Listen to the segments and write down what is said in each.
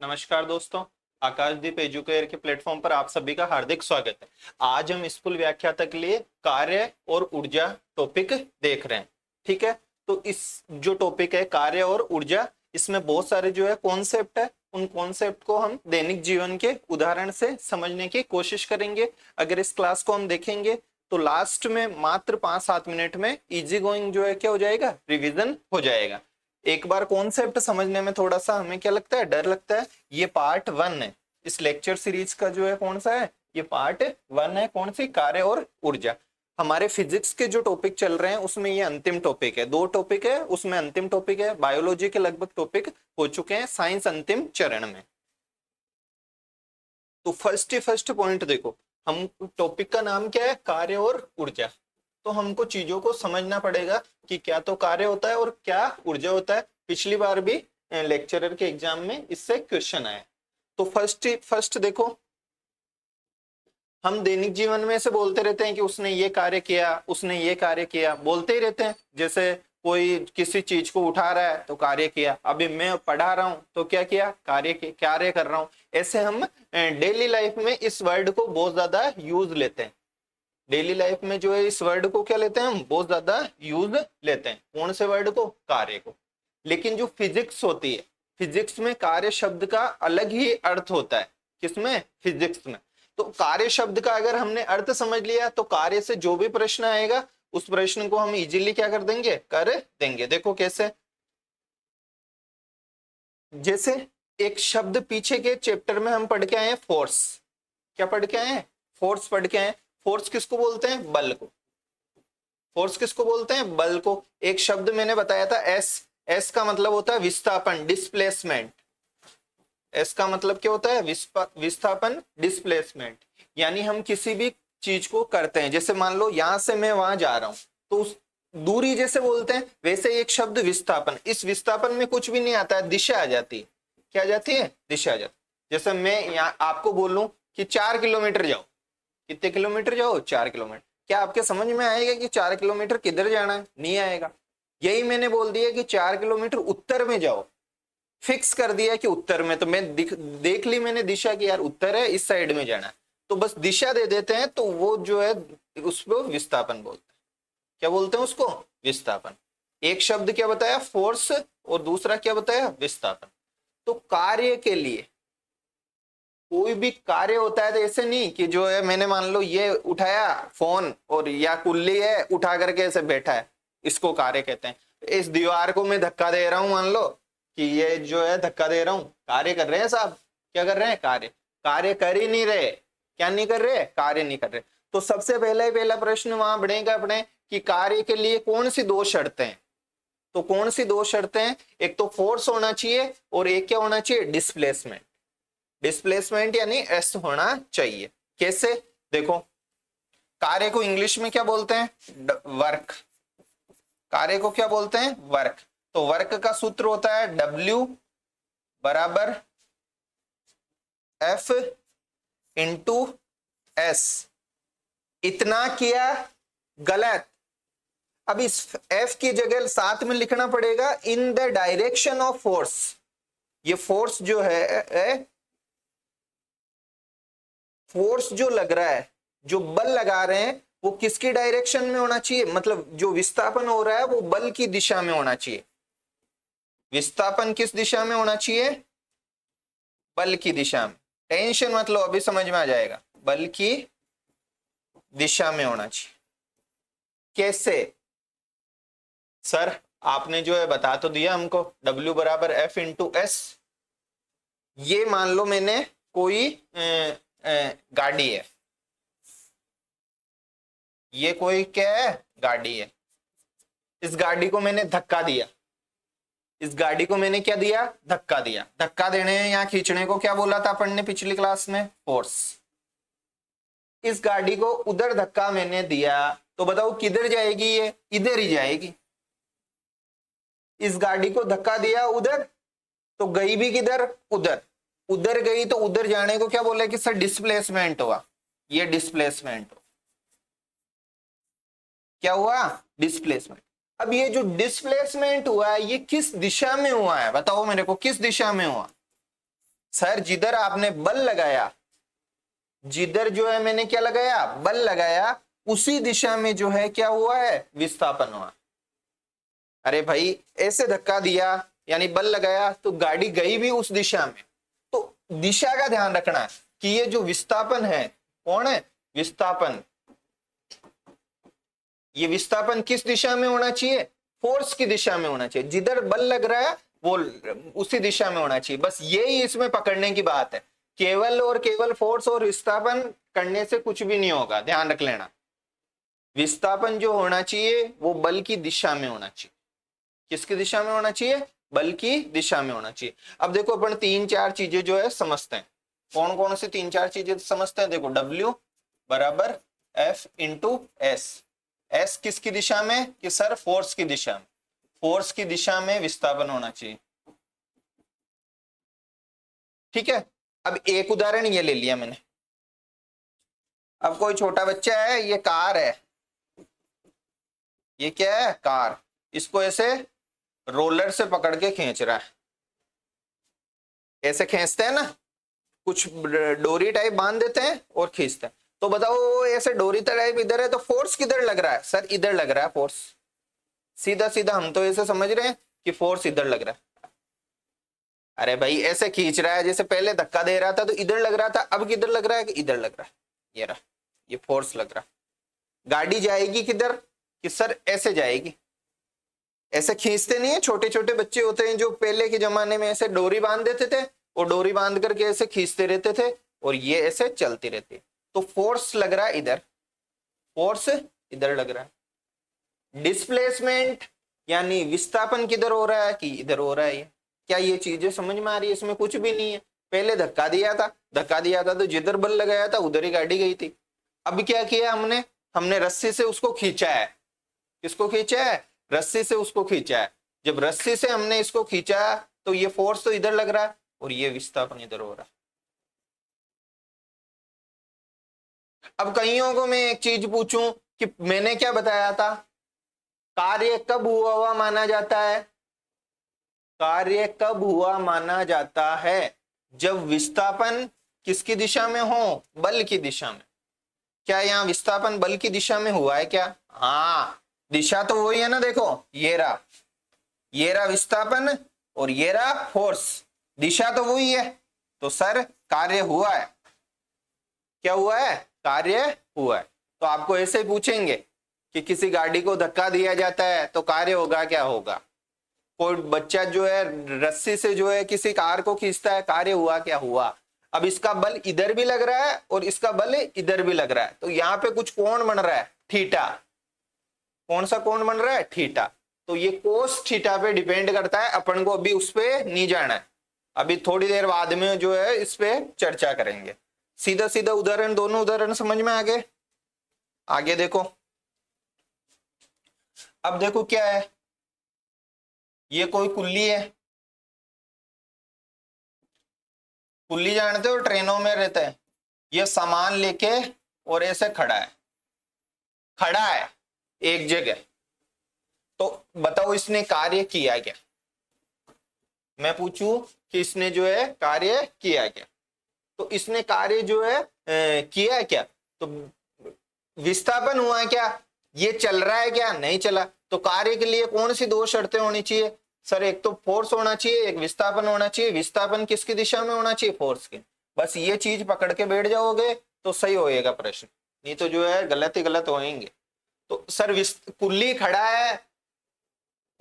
नमस्कार दोस्तों। आकाशदीप एजुकेयर के प्लेटफॉर्म पर आप सभी का हार्दिक स्वागत है। आज हम स्कूल व्याख्याता के लिए कार्य और ऊर्जा टॉपिक देख रहे हैं। ठीक है, तो इस जो टॉपिक है कार्य और ऊर्जा, इसमें बहुत सारे जो है कॉन्सेप्ट है। उन कॉन्सेप्ट को हम दैनिक जीवन के उदाहरण से समझने की कोशिश करेंगे। अगर इस क्लास को हम देखेंगे तो लास्ट में मात्र 5-7 मिनट में इजी गोइंग जो है क्या हो जाएगा, रिवीजन हो जाएगा। एक बार कॉन्सेप्ट समझने में थोड़ा सा हमें क्या लगता है, डर लगता है। ये पार्ट 1 है इस लेक्चर सीरीज का, जो है कौन सा है, ये पार्ट 1 है। कौन सी? कार्य और ऊर्जा। हमारे फिजिक्स के जो टॉपिक चल रहे हैं उसमें ये अंतिम टॉपिक है। 2 टॉपिक है उसमें अंतिम टॉपिक है। बायोलॉजी के लगभग टॉपिक हो चुके हैं, साइंस अंतिम चरण में। तो फर्स्ट पॉइंट देखो, हम टॉपिक का नाम क्या है, कार्य और ऊर्जा। तो हमको चीजों को समझना पड़ेगा कि क्या तो कार्य होता है और क्या ऊर्जा होता है। पिछली बार भी लेक्चरर के एग्जाम में इससे क्वेश्चन आया। तो फर्स्ट देखो, हम दैनिक जीवन में से बोलते रहते हैं कि उसने ये कार्य किया, उसने ये कार्य किया, बोलते ही रहते हैं। जैसे कोई किसी चीज को उठा रहा है तो कार्य किया, अभी मैं पढ़ा रहा हूं तो क्या किया, कार्य कर रहा हूं। ऐसे हम डेली लाइफ में इस वर्ड को बहुत ज्यादा यूज लेते हैं। डेली लाइफ में जो है इस वर्ड को क्या लेते हैं, हम बहुत ज्यादा यूज लेते हैं। कौन से वर्ड को? कार्य को। लेकिन जो फिजिक्स होती है, फिजिक्स में कार्य शब्द का अलग ही अर्थ होता है। किसमें? फिजिक्स में। तो कार्य शब्द का अगर हमने अर्थ समझ लिया तो कार्य से जो भी प्रश्न आएगा उस प्रश्न को हम इजीली क्या कर देंगे, कर देंगे। देखो कैसे, जैसे एक शब्द पीछे के चैप्टर में हम पढ़ के आए हैं, फोर्स। क्या पढ़ के आए हैं? फोर्स पढ़ के आए। फोर्स किसको बोलते हैं? बल को। फोर्स किसको बोलते हैं? बल को। एक शब्द मैंने बताया था, एस। एस का मतलब होता है विस्थापन, डिस्प्लेसमेंट। एस का मतलब क्या होता है? विस्थापन, डिस्प्लेसमेंट। यानी हम किसी भी चीज को करते हैं, जैसे मान लो यहां से मैं वहां जा रहा हूं, तो उस दूरी जैसे बोलते हैं, वैसे एक शब्द विस्थापन। इस विस्थापन में कुछ भी नहीं आता है, दिशा आ जाती है। क्या आ जाती है? दिशा आ जाती है। जैसे मैं यहाँ आपको बोलूं कि 4 किलोमीटर जाओ। कितने किलोमीटर जाओ? 4 किलोमीटर। क्या आपके समझ में आएगा कि 4 किलोमीटर किधर जाना है? नहीं आएगा। यही मैंने बोल दिया कि 4 किलोमीटर उत्तर में जाओ, फिक्स कर दिया कि उत्तर में, तो मैं देख ली मैंने दिशा की, यार उत्तर है, इस साइड में जाना है, तो बस दिशा दे देते हैं, तो वो जो है उसको विस्थापन बोलते हैं। क्या बोलते हैं उसको? विस्थापन। एक शब्द क्या बताया? फोर्स, और दूसरा क्या बताया? विस्थापन। तो कार्य के लिए कोई भी कार्य होता है तो ऐसे नहीं कि जो है मैंने मान लो ये उठाया फोन, और या कुल्ली है उठा करके ऐसे बैठा है, इसको कार्य कहते हैं। इस दीवार को मैं धक्का दे रहा हूं, मान लो कि ये जो है धक्का दे रहा हूं, कार्य कर रहे हैं साहब। क्या कर रहे हैं? कार्य। कार्य कर ही नहीं रहे। क्या नहीं कर रहे? कार्य नहीं कर रहे। तो सबसे पहला प्रश्न वहां बढ़ेगा अपने कि कार्य के लिए कौन सी 2 शर्तें हैं। तो कौन सी 2 शर्तें हैं? एक तो फोर्स होना चाहिए और एक क्या होना चाहिए? डिस्प्लेसमेंट। डिस्प्लेसमेंट यानी एस होना चाहिए। कैसे? देखो, कार्य को इंग्लिश में क्या बोलते हैं? वर्क। कार्य को क्या बोलते हैं? वर्क। तो वर्क का सूत्र होता है W बराबर F इंटू S। इतना किया, गलत। अब इस F की जगह साथ में लिखना पड़ेगा in the direction of force. ये फोर्स जो है, फोर्स जो लग रहा है, जो बल लगा रहे हैं, वो किसकी डायरेक्शन में होना चाहिए? मतलब जो विस्थापन हो रहा है वो बल की दिशा में होना चाहिए। विस्थापन किस दिशा में होना चाहिए? बल की दिशा में। टेंशन मत लो, अभी समझ में आ जाएगा। बल की दिशा में होना चाहिए। कैसे? सर आपने जो है बता तो दिया हमको, W बराबर F इंटू एस। ये मान लो मैंने कोई गाड़ी है, ये कोई क्या है? गाड़ी है। इस गाड़ी को मैंने धक्का दिया। इस गाड़ी को मैंने क्या दिया? धक्का दिया। धक्का देने या खींचने को क्या बोला था अपन ने पिछली क्लास में? फोर्स। इस गाड़ी को उधर धक्का मैंने दिया, तो बताओ किधर जाएगी? ये इधर ही जाएगी। इस गाड़ी को धक्का दिया उधर, तो गई भी किधर? उधर। उधर गई तो उधर जाने को क्या बोला कि सर डिस्प्लेसमेंट हुआ। ये डिस्प्लेसमेंट हो, क्या हुआ? डिस्प्लेसमेंट। अब ये जो डिस्प्लेसमेंट हुआ है ये किस दिशा में हुआ है? बताओ मेरे को, किस दिशा में हुआ? सर जिधर आपने बल लगाया, जिधर जो है मैंने क्या लगाया, बल लगाया, उसी दिशा में जो है क्या हुआ है, विस्थापन हुआ। अरे भाई ऐसे धक्का दिया यानी बल लगाया तो गाड़ी गई भी उस दिशा में, तो दिशा का ध्यान रखना है कि ये जो विस्थापन है, कौन है, विस्थापन, ये विस्थापन किस दिशा में होना चाहिए, फोर्स की दिशा में होना चाहिए। जिधर बल लग रहा है वो उसी दिशा में होना चाहिए। बस यही इसमें पकड़ने की बात है। केवल और केवल फोर्स और विस्थापन करने से कुछ भी नहीं होगा, ध्यान रख लेना। विस्थापन जो होना चाहिए वो बल की दिशा में होना चाहिए। किसकी दिशा में होना चाहिए, बल की दिशा में होना चाहिए। अब देखो अपन 3-4 चीजें जो है समझते हैं। कौन कौन सी 3-4 चीजें समझते हैं। देखो W बराबर F इंटू एस। एस किसकी दिशा में, कि सर फोर्स की दिशा में। फोर्स की दिशा में विस्थापन होना चाहिए, ठीक है। अब एक उदाहरण ये ले लिया मैंने। अब कोई छोटा बच्चा है, ये कार है, ये क्या है, कार। इसको ऐसे रोलर से पकड़ के खींच रहा है, ऐसे खींचते हैं ना, कुछ डोरी टाइप बांध देते हैं और खींचते हैं। तो बताओ ऐसे डोरी टाइप इधर है तो फोर्स किधर लग रहा है, सर इधर लग रहा है फोर्स। सीधा सीधा हम तो ऐसे समझ रहे हैं कि फोर्स इधर लग रहा है। अरे भाई ऐसे खींच रहा है, जैसे पहले धक्का दे रहा था तो इधर लग रहा था, अब किधर लग रहा है, कि इधर लग रहा है। ये रहा, ये फोर्स लग रहा है। गाड़ी जाएगी किधर, कि सर ऐसे जाएगी। ऐसे खींचते नहीं है, छोटे छोटे बच्चे होते हैं जो पहले के जमाने में ऐसे डोरी बांध देते थे और डोरी बांध करके ऐसे खींचते रहते थे और ये ऐसे चलती रहती है। तो फोर्स लग रहा है इधर, फोर्स इधर लग रहा है। डिस्प्लेसमेंट यानी विस्थापन किधर हो रहा है, कि इधर हो रहा है। ये क्या ये चीजें समझ में आ रही है, इसमें कुछ भी नहीं है। पहले धक्का दिया था, धक्का दिया था तो जिधर बल लगाया था उधर ही गाड़ी गई थी। अब क्या किया हमने, हमने रस्सी से उसको खींचा है। किसको खींचा है, रस्सी से उसको खींचा है। जब रस्सी से हमने इसको खींचा तो ये फोर्स तो इधर लग रहा है और ये विस्थापन इधर हो रहा है। अब कईयों को मैं एक चीज पूछूं कि मैंने क्या बताया था, कार्य कब हुआ माना जाता है, कार्य कब हुआ माना जाता है, जब विस्थापन किसकी दिशा में हो, बल की दिशा में। क्या यहाँ विस्थापन बल की दिशा में हुआ है क्या, हाँ दिशा तो वही है ना। देखो ये रहा विस्थापन और ये रहा फोर्स, दिशा तो वही है। तो सर कार्य हुआ है, क्या हुआ है, कार्य हुआ है। तो आपको ऐसे ही पूछेंगे कि किसी गाड़ी को धक्का दिया जाता है तो कार्य होगा, क्या होगा। कोई बच्चा जो है रस्सी से जो है किसी कार को खींचता है, कार्य हुआ, क्या हुआ। अब इसका बल इधर भी लग रहा है और इसका बल इधर भी लग रहा है, तो यहाँ पे कुछ कोण बन रहा है, थीटा। कौन सा कोण बन रहा है, थीटा। तो ये कोस थीटा पे डिपेंड करता है। अपन को अभी उस पे नहीं जाना है, अभी थोड़ी देर बाद में जो है इस पे चर्चा करेंगे। सीधा सीधा उदाहरण, दोनों उदाहरण समझ में आ गए। आगे देखो, अब देखो क्या है, ये कोई कुल्ली है। कुल्ली जानते हो ट्रेनों में रहता है, ये सामान लेके और ऐसे खड़ा है एक जगह। तो बताओ इसने कार्य किया क्या, मैं पूछूं कि इसने जो है कार्य किया क्या। तो इसने कार्य जो है किया क्या, तो विस्थापन हुआ क्या, ये चल रहा है क्या, नहीं चला। तो कार्य के लिए कौन सी दो शर्तें होनी चाहिए, सर एक तो फोर्स होना चाहिए, एक विस्थापन होना चाहिए। विस्थापन किसकी दिशा में होना चाहिए, फोर्स की। बस ये चीज पकड़ के बैठ जाओगे तो सही होएगा प्रश्न, नहीं तो जो है गलत ही गलत होएंगे। तो सर कुल्ली खड़ा है,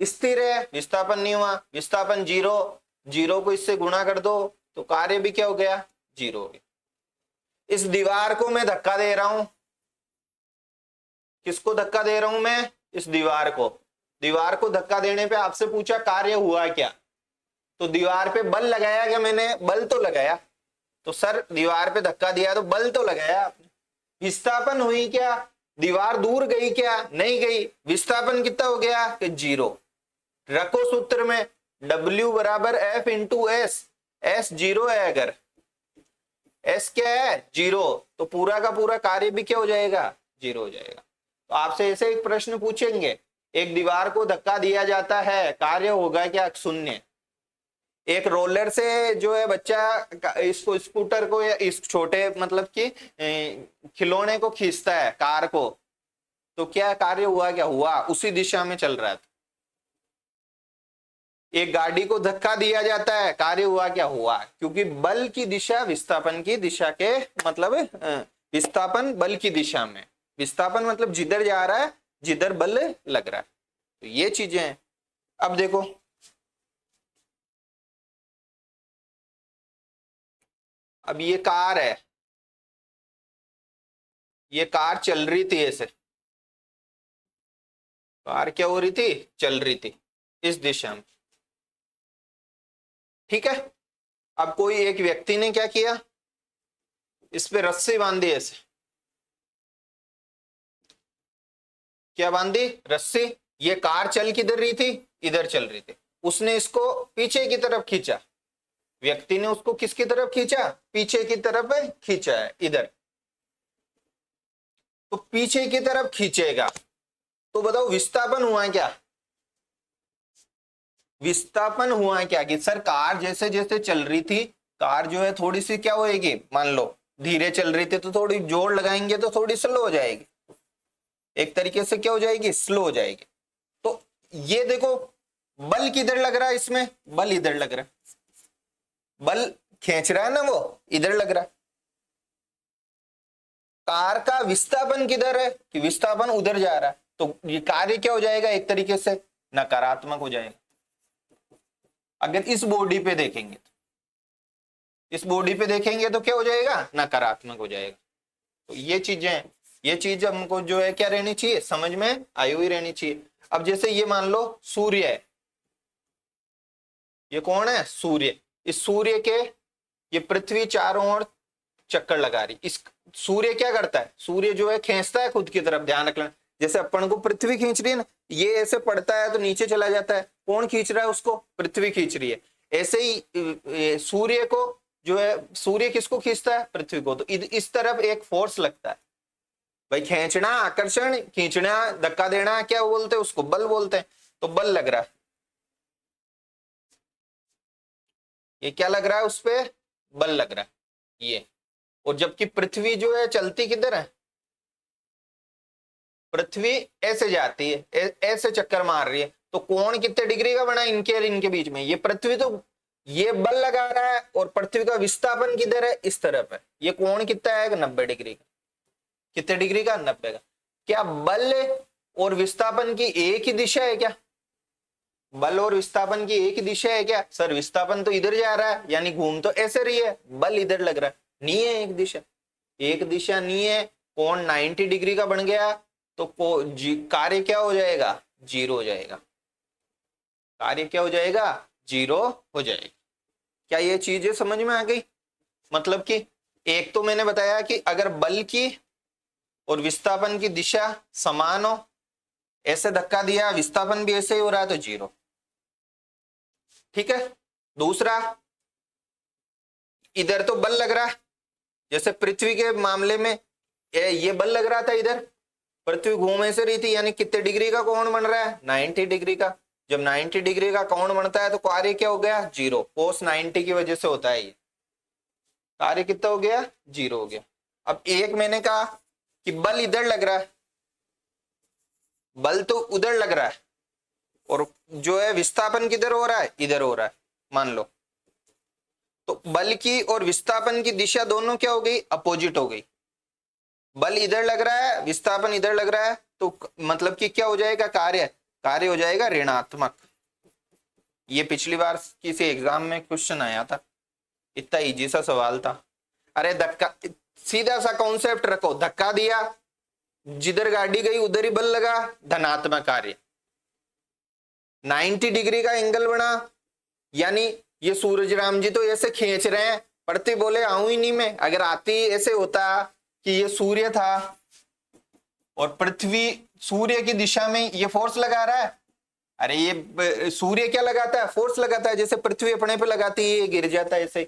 स्थिर है, विस्थापन नहीं हुआ। विस्थापन 0, 0 को इससे गुणा कर दो तो कार्य भी क्या हो गया, 0 हो गया। इस दीवार को मैं धक्का दे रहा हूं, किसको धक्का दे रहा हूं मैं, इस दीवार को। दीवार को धक्का देने पे आपसे पूछा कार्य हुआ क्या, तो दीवार पे बल लगाया क्या मैंने, बल तो लगाया। तो सर दीवार पे धक्का दिया तो बल तो लगाया आपने। विस्थापन हुई क्या, दीवार दूर गई क्या, नहीं गई। विस्थापन कितना हो गया, कि 0। रखो सूत्र में W बराबर F इंटू एस। एस 0 है, अगर एस क्या है 0, तो पूरा का पूरा कार्य भी क्या हो जाएगा, 0 हो जाएगा। तो आपसे ऐसे एक प्रश्न पूछेंगे, एक दीवार को धक्का दिया जाता है, कार्य होगा क्या, 0। एक रोलर से जो है बच्चा इसको स्कूटर को या इस छोटे मतलब कि खिलौने को खींचता है, कार को, तो क्या कार्य हुआ, क्या हुआ, उसी दिशा में चल रहा था। एक गाड़ी को धक्का दिया जाता है, कार्य हुआ, क्या हुआ, क्योंकि बल की दिशा विस्थापन की दिशा के मतलब विस्थापन बल की दिशा में, विस्थापन मतलब जिधर जा रहा है, जिधर बल लग रहा है, तो ये चीजें हैं। अब देखो, अब ये कार है, ये कार चल रही थी ऐसे, कार क्या हो रही थी, चल रही थी इस दिशा में, ठीक है। अब कोई एक व्यक्ति ने क्या किया, इस पे रस्सी बांधी ऐसे, क्या बांधी, रस्सी। ये कार चल किधर रही थी, इधर चल रही थी, उसने इसको पीछे की तरफ खींचा, व्यक्ति ने उसको किसकी तरफ खींचा, पीछे की तरफ खींचा है इधर, तो पीछे की तरफ खींचेगा तो बताओ विस्थापन हुआ क्या, विस्थापन हुआ क्या, कि सर कार जैसे जैसे चल रही थी, कार जो है थोड़ी सी क्या होएगी, मान लो धीरे चल रही थी तो थोड़ी जोर लगाएंगे तो थोड़ी स्लो हो जाएगी, एक तरीके से क्या हो जाएगी, स्लो हो जाएगी। तो ये देखो बल किधर लग रहा है, इसमें बल इधर लग रहा है, बल खींच रहा है ना, वो इधर लग रहा है। कार का विस्थापन किधर है, कि विस्थापन उधर जा रहा है, तो ये कार्य क्या हो जाएगा, एक तरीके से नकारात्मक हो जाएगा। अगर इस बॉडी पे देखेंगे तो, इस बॉडी पे देखेंगे तो क्या हो जाएगा, नकारात्मक हो जाएगा। तो ये चीजें, ये चीज हमको जो है क्या रहनी चाहिए, समझ में आई हुई रहनी चाहिए। अब जैसे ये मान लो सूर्य है, ये कौन है, सूर्य, इस सूर्य के ये पृथ्वी चारों ओर चक्कर लगा रही, इस सूर्य क्या करता है, सूर्य जो है खींचता है खुद की तरफ, ध्यान रखना, जैसे अपन को पृथ्वी खींच रही है ना, ये ऐसे पड़ता है तो नीचे चला जाता है, कौन खींच रहा है उसको, पृथ्वी खींच रही है। ऐसे ही सूर्य को जो है, सूर्य किसको खींचता है, पृथ्वी को, तो इस तरफ एक फोर्स लगता है भाई, खींचना, आकर्षण, खींचना, धक्का देना, क्या बोलते हैं उसको, बल बोलते हैं। तो बल लग रहा है, ये क्या लग रहा है, उस पे बल लग रहा है ये, और जबकि पृथ्वी जो है चलती किधर है, पृथ्वी ऐसे जाती है, ऐसे चक्कर मार रही है, तो कोण कितने डिग्री का बना इनके और इनके बीच में, ये पृथ्वी तो ये बल लगा रहा है और पृथ्वी का विस्थापन किधर है, इस तरफ है, ये कोण कितना है, 90 डिग्री का, कितने डिग्री का, 90 का। क्या बल और विस्थापन की एक ही दिशा है क्या, बल और विस्थापन की एक ही दिशा है क्या, सर विस्थापन तो इधर जा रहा है, यानी घूम तो ऐसे रही है, बल इधर लग रहा है, नहीं है एक दिशा, एक दिशा नहीं है, कोण 90 डिग्री का बन गया, तो कार्य क्या हो जाएगा, जीरो हो जाएगा, कार्य क्या हो जाएगा, जीरो हो जाएगा। क्या ये चीजें समझ में आ गई, मतलब कि एक तो मैंने बताया कि अगर बल की और विस्थापन की दिशा समान हो, ऐसे धक्का दिया, विस्थापन भी ऐसे ही हो रहा है, तो जीरो, ठीक है। दूसरा, इधर तो बल लग रहा है, जैसे पृथ्वी के मामले में ये बल लग रहा था इधर, पृथ्वी घूम ऐसे रही थी, यानी कितने डिग्री का कोण बन रहा है, 90 डिग्री का। जब 90 डिग्री का कोण बनता है तो कार्य क्या हो गया, जीरो, कोस 90 की वजह से होता है ये, कार्य कितना हो गया, जीरो हो गया। अब एक मैंने कहा कि बल इधर लग रहा है, बल तो उधर लग रहा है, और जो है विस्थापन किधर हो रहा है, इधर हो रहा है, मान लो, तो बल की और विस्थापन की दिशा दोनों क्या हो गई, अपोजिट हो गई, बल इधर लग रहा है, विस्थापन इधर लग रहा है, तो मतलब कि क्या हो जाएगा, कार्य हो जाएगा ऋणात्मक। ये पिछली बार किसी एग्जाम में क्वेश्चन आया था, इतना इजी सा सवाल था। अरे धक्का, सीधा सा कॉन्सेप्ट रखो, धक्का दिया, जिधर गाड़ी गई उधर ही बल लगा, धनात्मक कार्य, 90 डिग्री का एंगल बना, यानी ये सूरज राम जी तो ऐसे खींच रहे हैं, पढ़ते बोले आऊं ही नहीं मैं, अगर आती ऐसे होता कि ये सूर्य था और पृथ्वी सूर्य की दिशा में ये फोर्स लगा रहा है, अरे ये सूर्य क्या लगाता है, फोर्स लगाता है, जैसे पृथ्वी अपने पे लगाती है, ये गिर जाता है ऐसे।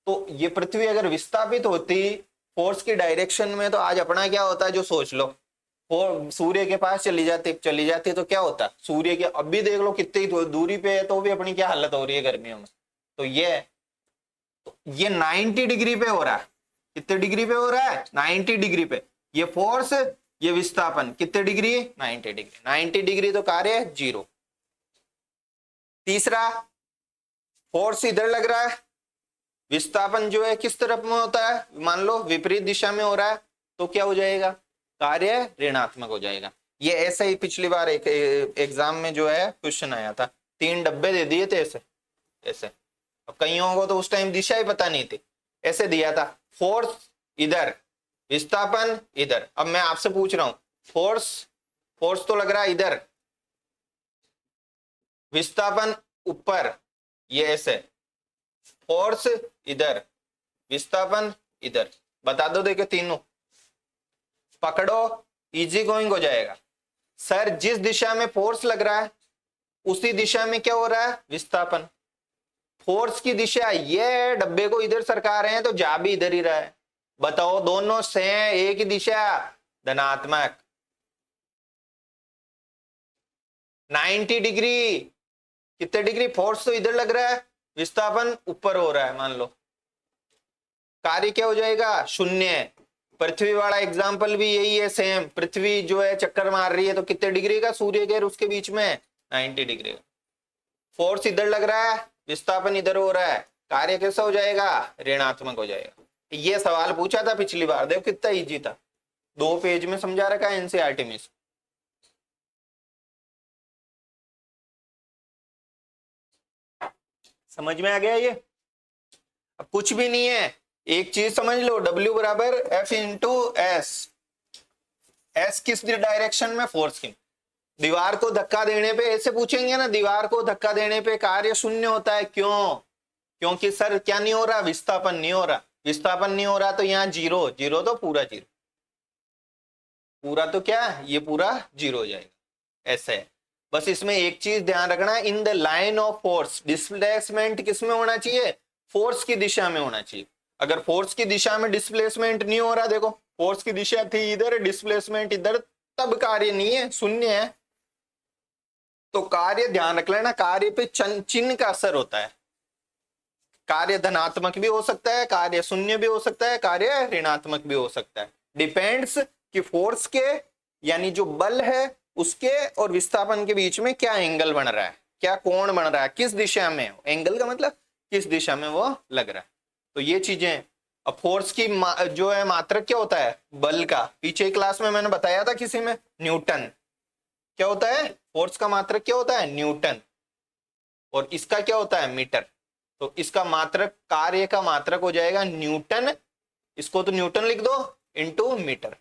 तो ये पृथ्वी अगर विस्थापित होती फोर्स की डायरेक्शन में, तो आज अपना क्या होता है, जो सोच लो, और सूर्य के पास चली जाती तो क्या होता, सूर्य के अब भी देख लो कितनी दूरी पे है, तो भी अपनी क्या हालत हो रही है गर्मियों में, तो ये 90 डिग्री पे हो रहा है। कितने डिग्री पे हो रहा है? 90 डिग्री पे। ये फोर्स, ये विस्थापन कितने डिग्री? 90 डिग्री। 90 डिग्री तो कार्य है 0। तीसरा, फोर्स इधर लग रहा है, विस्थापन जो है किस तरफ में होता है? मान लो विपरीत दिशा में हो रहा है, तो क्या हो जाएगा? कार्य ऋणात्मक हो जाएगा। ये ऐसे ही पिछली बार एक एग्जाम में जो है क्वेश्चन आया था, 3 डब्बे दे दिए थे ऐसे ऐसे। अब कईयों को तो उस टाइम दिशा ही पता नहीं थी, ऐसे दिया था, फोर्स इधर, विस्थापन इधर। अब मैं आपसे पूछ रहा हूं, फोर्स तो लग रहा है इधर, विस्थापन ऊपर, ये ऐसे, फोर्स इधर, विस्थापन इधर, बता दो। देखो तीनों पकड़ो, इजी गोइंग हो जाएगा। सर जिस दिशा में फोर्स लग रहा है उसी दिशा में क्या हो रहा है? विस्थापन। फोर्स की दिशा ये, डब्बे को इधर सरका रहे हैं तो जा भी इधर ही रहा है। बताओ दोनों से एक ही दिशा, धनात्मक। 90 डिग्री, कितने डिग्री? फोर्स तो इधर लग रहा है, विस्थापन ऊपर हो रहा है मान लो, कार्य क्या हो जाएगा? 0। पृथ्वी वाला एग्जाम्पल भी यही है सेम। पृथ्वी जो है चक्कर मार रही है तो कितने डिग्री का सूर्य के उसके बीच में? 90 डिग्री। फोर्स इधर लग रहा है, विस्थापन इधर हो रहा है, कार्य कैसा हो जाएगा? ऋणात्मक हो जाएगा। ये सवाल पूछा था पिछली बार, देखो कितना इजी था, 2 पेज में समझा रखा है एनसीईआरटी में। समझ में आ गया ये? अब कुछ भी नहीं है, एक चीज समझ लो, W बराबर F इंटू एस। एस किस डायरेक्शन में? फोर्स की। दीवार को धक्का देने पे ऐसे पूछेंगे ना, दीवार को धक्का देने पे कार्य 0 होता है, क्यों? क्योंकि सर क्या नहीं हो रहा? विस्थापन नहीं हो रहा। विस्थापन नहीं हो रहा तो यहाँ 0, 0 तो पूरा 0, पूरा तो क्या, ये पूरा 0 हो जाएगा। ऐसे है। बस इसमें एक चीज ध्यान रखना, in the line of force displacement किस में होना चाहिए? फोर्स की दिशा में होना चाहिए। अगर फोर्स की दिशा में डिस्प्लेसमेंट नहीं हो रहा, देखो फोर्स की दिशा थी इधर, डिस्प्लेसमेंट इधर, तब कार्य नहीं है, 0 है। तो कार्य ध्यान रख लेना, कार्य पे चिन्ह का असर होता है। कार्य धनात्मक भी हो सकता है, कार्य 0 भी हो सकता है, कार्य ऋणात्मक भी हो सकता है। डिपेंड्स कि फोर्स के यानी जो बल है उसके और विस्थापन के बीच में क्या एंगल बन रहा है, क्या कोण बन रहा है, किस दिशा में। एंगल का मतलब किस दिशा में वो लग रहा है। तो ये चीजें। अब फोर्स की जो है मात्रक क्या होता है? बल का। पीछे क्लास में मैंने बताया था किसी में, न्यूटन। क्या होता है? फोर्स का मात्रक क्या होता है? न्यूटन। और इसका क्या होता है? मीटर। तो इसका मात्रक, कार्य का मात्रक हो जाएगा न्यूटन, इसको तो न्यूटन लिख दो, इंटू मीटर।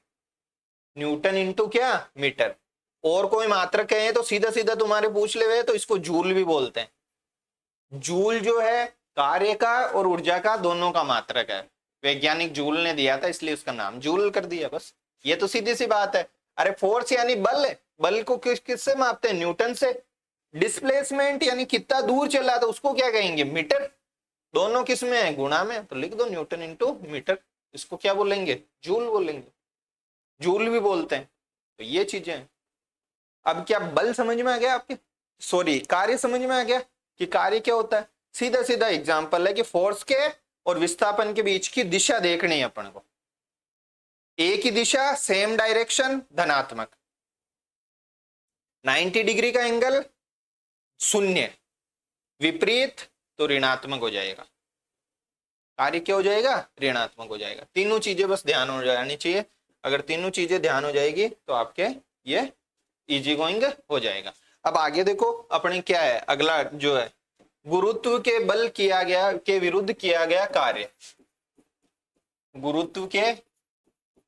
न्यूटन इंटू क्या? मीटर। और कोई मात्रक है तो सीधा सीधा तुम्हारे पूछ ले हुए, तो इसको जूल भी बोलते हैं। जूल जो है कार्य का और ऊर्जा का दोनों का मात्रक है। वैज्ञानिक जूल ने दिया था इसलिए उसका नाम जूल कर दिया, बस। ये तो सीधी सी बात है। अरे फोर्स यानी बल है, बल को किससे मापते हैं? न्यूटन से। डिस्प्लेसमेंट यानी कितना दूर चला तो उसको क्या कहेंगे? मीटर। दोनों किस में है? गुणा में, तो लिख दो न्यूटन इंटू मीटर। इसको क्या बोलेंगे? जूल बोलेंगे, जूल भी बोलते हैं। तो ये चीजें हैं। अब क्या बल समझ में आ गया आपके? सॉरी, कार्य समझ में आ गया कि कार्य क्या होता है? सीधा सीधा एग्जांपल है कि फोर्स के और विस्थापन के बीच की दिशा देखनी है अपन को। एक ही दिशा, सेम डायरेक्शन, धनात्मक। 90 डिग्री का एंगल, 0, विपरीत तो ऋणात्मक हो जाएगा। कार्य क्या हो जाएगा? ऋणात्मक हो जाएगा। तीनों चीजें बस ध्यान हो जानी चाहिए। अगर तीनों चीजें ध्यान हो जाएगी तो आपके ये इजी गोइंग हो जाएगा। अब आगे देखो अपने क्या है, अगला जो है, गुरुत्व के बल किया गया के विरुद्ध किया गया कार्य। गुरुत्व के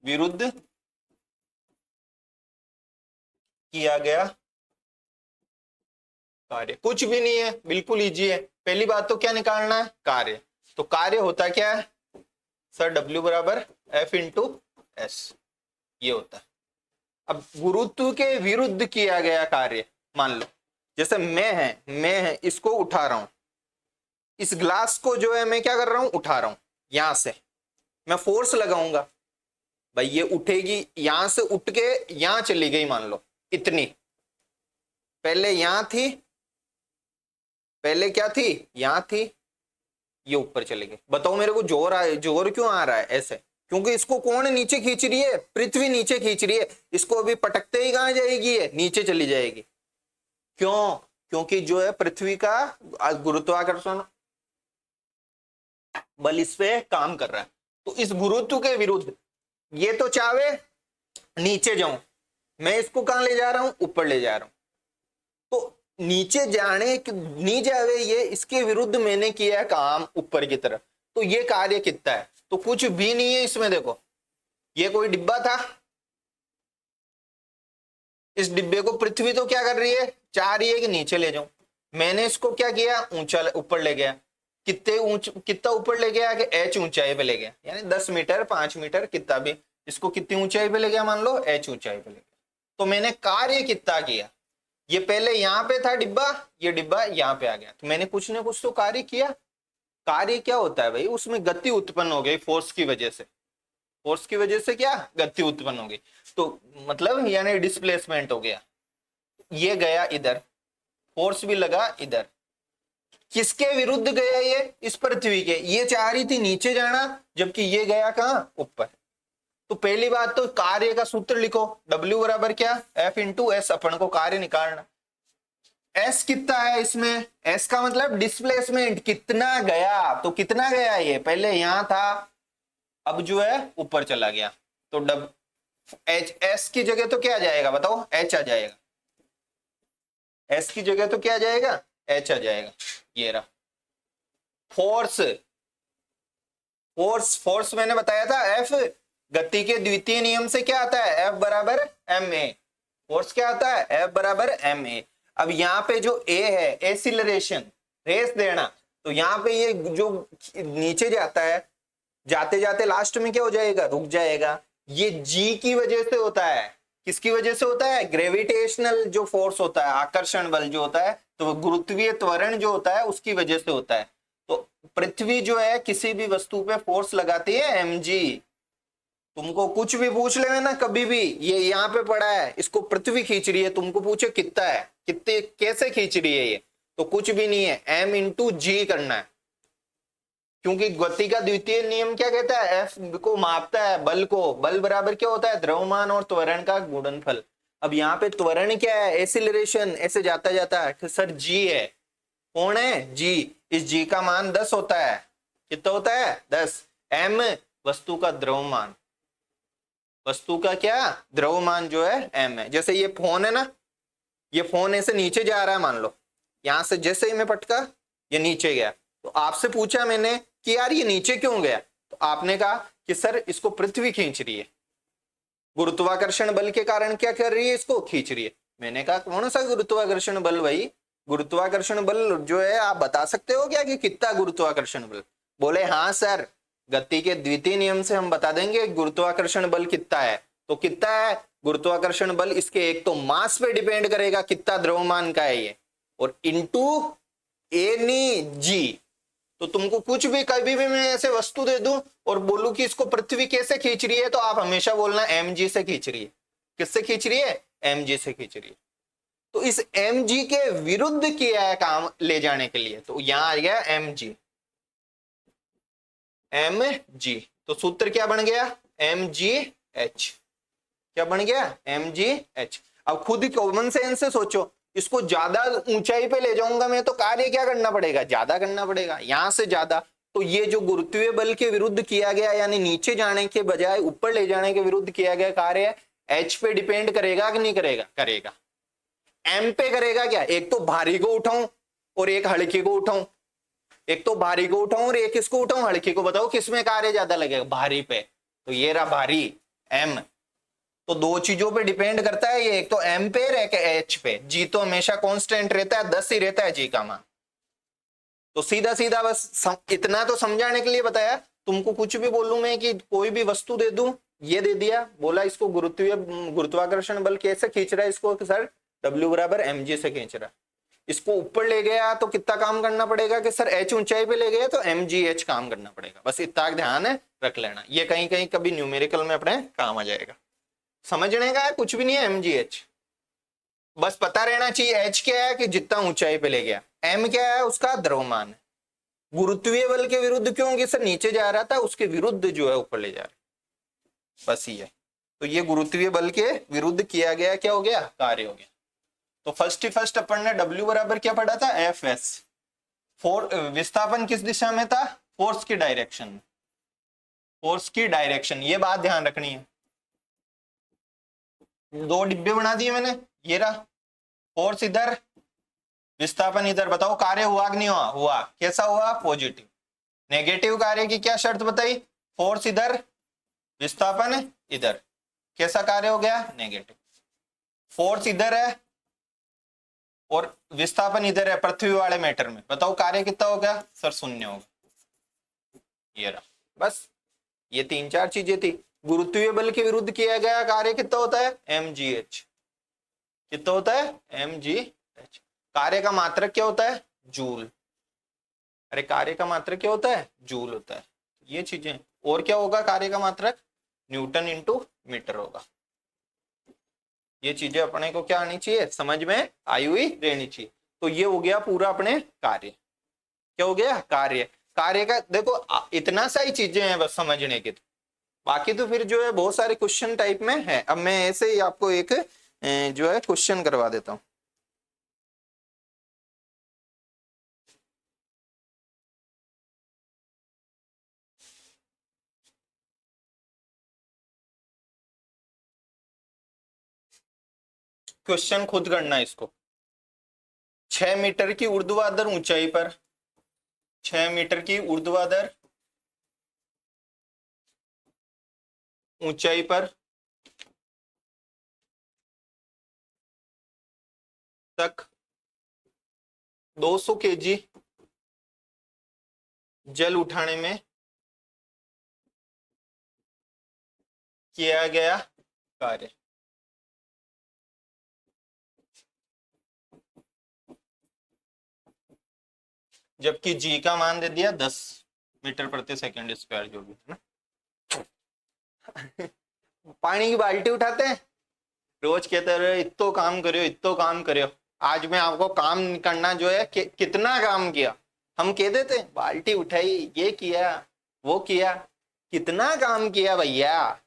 विरुद्ध किया गया कार्य कुछ भी नहीं है, बिल्कुल इजी है। पहली बात तो क्या निकालना है? कार्य। तो कार्य होता क्या है सर? W बराबर F इंटू एस, ये होता है। अब गुरुत्व के विरुद्ध किया गया कार्य, मान लो जैसे मैं इसको उठा रहा हूं, इस ग्लास को जो है मैं क्या कर रहा हूं? उठा रहा हूं। यहां से मैं फोर्स लगाऊंगा, भाई ये उठेगी, यहां से उठ के यहां चली गई, मान लो इतनी। पहले यहां थी, पहले क्या थी? यहां थी, ये ऊपर चले गए। बताओ मेरे को जोर क्यों आ रहा है ऐसे? क्योंकि इसको कौन नीचे खींच रही है? पृथ्वी नीचे खींच रही है। इसको अभी पटकते ही कहां जाएगी? ये नीचे चली जाएगी। क्यों? क्योंकि जो है पृथ्वी का गुरुत्वाकर्षण बल इस पे काम कर रहा है। तो इस गुरुत्व के विरुद्ध ये तो चाहे नीचे जाऊं, मैं इसको कहां ले जा रहा हूं? ऊपर ले जा रहा हूं। तो नीचे जाने नहीं जावे ये, इसके विरुद्ध मैंने किया काम ऊपर की तरफ। तो ये कार्य कितना है? तो कुछ भी नहीं है इसमें। देखो ये कोई डिब्बा था, इस डिब्बे को पृथ्वी तो क्या कर रही है? चाह रही है कि नीचे ले जाऊं। मैंने इसको क्या किया? ऊंचा ऊपर ले गया। कितना ऊपर ले गया? कि h ऊंचाई पे ले गया, यानी 10 मीटर 5 मीटर कितना भी, इसको कितनी ऊंचाई पे ले गया? मान लो h ऊंचाई पे ले गया। तो मैंने कार्य कितना किया? ये पहले यहां पे था डिब्बा, ये डिब्बा यहां पे आ गया, तो मैंने कुछ ना कुछ तो कार्य किया। कार्य क्या होता है भाई? उसमें गति उत्पन्न हो गई फोर्स की वजह से। फोर्स की वजह से क्या? गति उत्पन्न हो गई। तो मतलब यानी डिस्प्लेसमेंट हो गया। ये गया इधर, फोर्स भी लगा इधर। किसके विरुद्ध गया ये? इस पृथ्वी के। ये चाह रही थी नीचे जाना, जबकि ये गया कहां? ऊपर। तो पहली बात तो कार्य का सूत्र लिखो, W बराबर क्या? F into S. अपन को कार्य निकालना। S कितना है इसमें? S का मतलब डिस्प्लेसमेंट कितना गया। तो कितना गया? ये पहले यहां था, अब जो है ऊपर चला गया। तो S की जगह तो क्या आ जाएगा? बताओ, H आ जाएगा। S की जगह तो क्या आ जाएगा? H आ जाएगा। ये रहा फोर्स। फोर्स मैंने बताया था F गति के द्वितीय नियम से क्या आता है? F बराबर ma। फोर्स क्या आता है? F बराबर ma। अब यहाँ पे जो A है, एसिलरेशन, रेस देना, तो यहाँ पे ये जो नीचे जाता है, जाते जाते लास्ट में क्या हो जाएगा? रुक जाएगा। ये G की वजह से होता है। किसकी वजह से होता है? ग्रेविटेशनल जो फोर्स होता है, आकर्षण बल जो होता है, तो गुरुत्वीय त्वरण जो होता है उसकी वजह से होता है। तो पृथ्वी जो है किसी भी वस्तु पे फोर्स लगाती है mg। तुमको कुछ भी पूछ ले ना कभी भी, ये यहाँ पे पड़ा है, इसको पृथ्वी खींच रही है, तुमको पूछे कितना है, कितने कैसे खींच रही है ये, तो कुछ भी नहीं है, m इंटू जी करना है। क्योंकि गति का द्वितीय नियम क्या कहता है? F को मापता है बल को। बल बराबर क्या होता है? द्रव्यमान और त्वरण का गुणनफल। अब यहाँ पे त्वरण क्या है? एसिलरेशन, ऐसे जाता जाता है। सर जी है, कौन है? जी। इस जी का मान 10 होता है। कितना होता है? 10। m वस्तु का द्रव्यमान, वस्तु का क्या? द्रव्यमान जो है m है। जैसे ये फोन है ना, ये फोन ऐसे नीचे जा रहा है, मान लो यहां से जैसे ही मैं पटका ये नीचे गया, तो आपसे पूछा मैंने कि यार ये नीचे क्यों गया, तो आपने कहा कि सर इसको पृथ्वी खींच रही है, गुरुत्वाकर्षण बल के कारण क्या कर रही है? इसको खींच रही है। मैंने कहा कौन सा गुरुत्वाकर्षण बल भाई? गुरुत्वाकर्षण बल जो है आप बता सकते हो क्या कि कितना गुरुत्वाकर्षण बल? बोले हाँ सर, गति के द्वितीय नियम से हम बता देंगे गुरुत्वाकर्षण बल कितना है। तो कितना है गुरुत्वाकर्षण बल? इसके एक तो मास पे डिपेंड करेगा कितना द्रव्यमान का है ये, और इंटू एनी जी। तो तुमको कुछ भी कभी भी मैं ऐसे वस्तु दे दूं और बोलूं कि इसको पृथ्वी कैसे खींच रही है, तो आप हमेशा बोलना mg से खींच रही है। किससे खींच रही है? mg से खींच रही है। तो इस mg के विरुद्ध किया है काम ले जाने के लिए, तो यहां आ गया mg। mg तो सूत्र क्या बन गया? mgh। क्या बन गया? mgh। अब खुद ही कॉमन सेंस से सोचो, इसको ज्यादा ऊंचाई पे ले जाऊंगा मैं तो कार्य क्या करना पड़ेगा? ज्यादा करना पड़ेगा, यहां से ज्यादा। तो ये जो गुरुत्वीय बल के विरुद्ध किया गया, यानी नीचे जाने के बजाय ऊपर ले जाने के विरुद्ध किया गया कार्य h पे डिपेंड करेगा कि नहीं करेगा? करेगा। m पे करेगा क्या? एक तो भारी को उठाऊं और एक हल्के को उठाऊं, एक तो भारी को उठाऊं और एक इसको उठाऊं हल्के को, बताओ किसमें कार्य ज्यादा लगेगा? भारी पे। तो ये रहा भारी m। तो दो चीजों पे डिपेंड करता है ये, एक तो m पे और एक h पे। g तो हमेशा कांस्टेंट रहता है, 10 ही रहता है g का मान। तो सीधा सीधा बस इतना तो समझाने के लिए बताया। तुमको कुछ भी बोलूं मैं कि कोई भी वस्तु दे दूं, ये दे दिया, बोला इसको गुरुत्वाकर्षण बल कैसे खींच रहा है इसको? सर W बराबर mg से खींच रहा है। इसको ऊपर ले गया तो कितना काम करना पड़ेगा? कि सर h ऊंचाई पे ले गया तो mgh काम करना पड़ेगा। बस इतना ध्यान है रख लेना, ये कहीं कहीं कभी न्यूमेरिकल में अपने काम आ जाएगा। समझने का है, कुछ भी नहीं है mgh, बस पता रहना चाहिए h क्या है कि जितना ऊंचाई पे ले गया, m क्या है उसका द्रव्यमान है। गुरुत्वीय बल के विरुद्ध क्यों? कि सर नीचे जा रहा था, उसके विरुद्ध जो है ऊपर ले जा रहा है, बस ये। तो ये गुरुत्वीय बल के विरुद्ध किया गया क्या हो गया? कार्य हो गया। तो फर्स्ट अपन ने W बराबर क्या पढ़ा था? Fs। विस्थापन किस दिशा में था? फोर्स की डायरेक्शन में। फोर्स की डायरेक्शन, ये बात ध्यान रखनी है। दो डिब्बे बना दिए मैंने, ये रहा फोर्स इधर, विस्थापन इधर। बताओ कार्य हुआ कि नहीं हुआ? हुआ। कैसा हुआ? पॉजिटिव। नेगेटिव कार्य की क्या शर्त बताई? फोर्स इधर, विस्थापन इधर। कैसा कार्य हो गया? नेगेटिव। फोर्स इधर है और विस्थापन इधर है पृथ्वी वाले मैटर में, बताओ कार्य कितना होगा? सर शून्य होगा। ये रहा, बस ये 3-4 चीजें थी। गुरुत्वीय बल के विरुद्ध किया गया कार्य कितना होता है? mgh। कितना होता है? mgh। कार्य का मात्रक क्या होता है? जूल। अरे कार्य का मात्रक क्या होता है? जूल होता है। ये चीजें। और क्या होगा कार्य का मात्रक? न्यूटन इंटू मीटर होगा। ये चीजें अपने को क्या आनी चाहिए? समझ में आई हुई रहनी चाहिए। तो ये हो गया पूरा अपने कार्य। क्या हो गया? कार्य। कार्य का देखो इतना सा ही चीजें हैं बस समझने की, तो बाकी तो फिर जो है बहुत सारे क्वेश्चन टाइप में है। अब मैं ऐसे ही आपको एक जो है क्वेश्चन करवा देता हूं। क्वेश्चन खुद करना है इसको। 6 मीटर की ऊर्ध्वाधर ऊंचाई पर, 6 मीटर की ऊर्ध्वाधर ऊंचाई पर तक 200 kg जल उठाने में किया गया कार्य। जबकि जी का मान दे दिया 10 मीटर प्रति सेकंड स्क्वायर, जो भी है ना। पानी की बाल्टी उठाते हैं, रोज कहते रहे इतो काम करियो, इतो काम करियो। आज मैं आपको काम करना जो है कितना काम किया हम कह देते, बाल्टी उठाई, ये किया, वो किया। कितना काम किया भैया,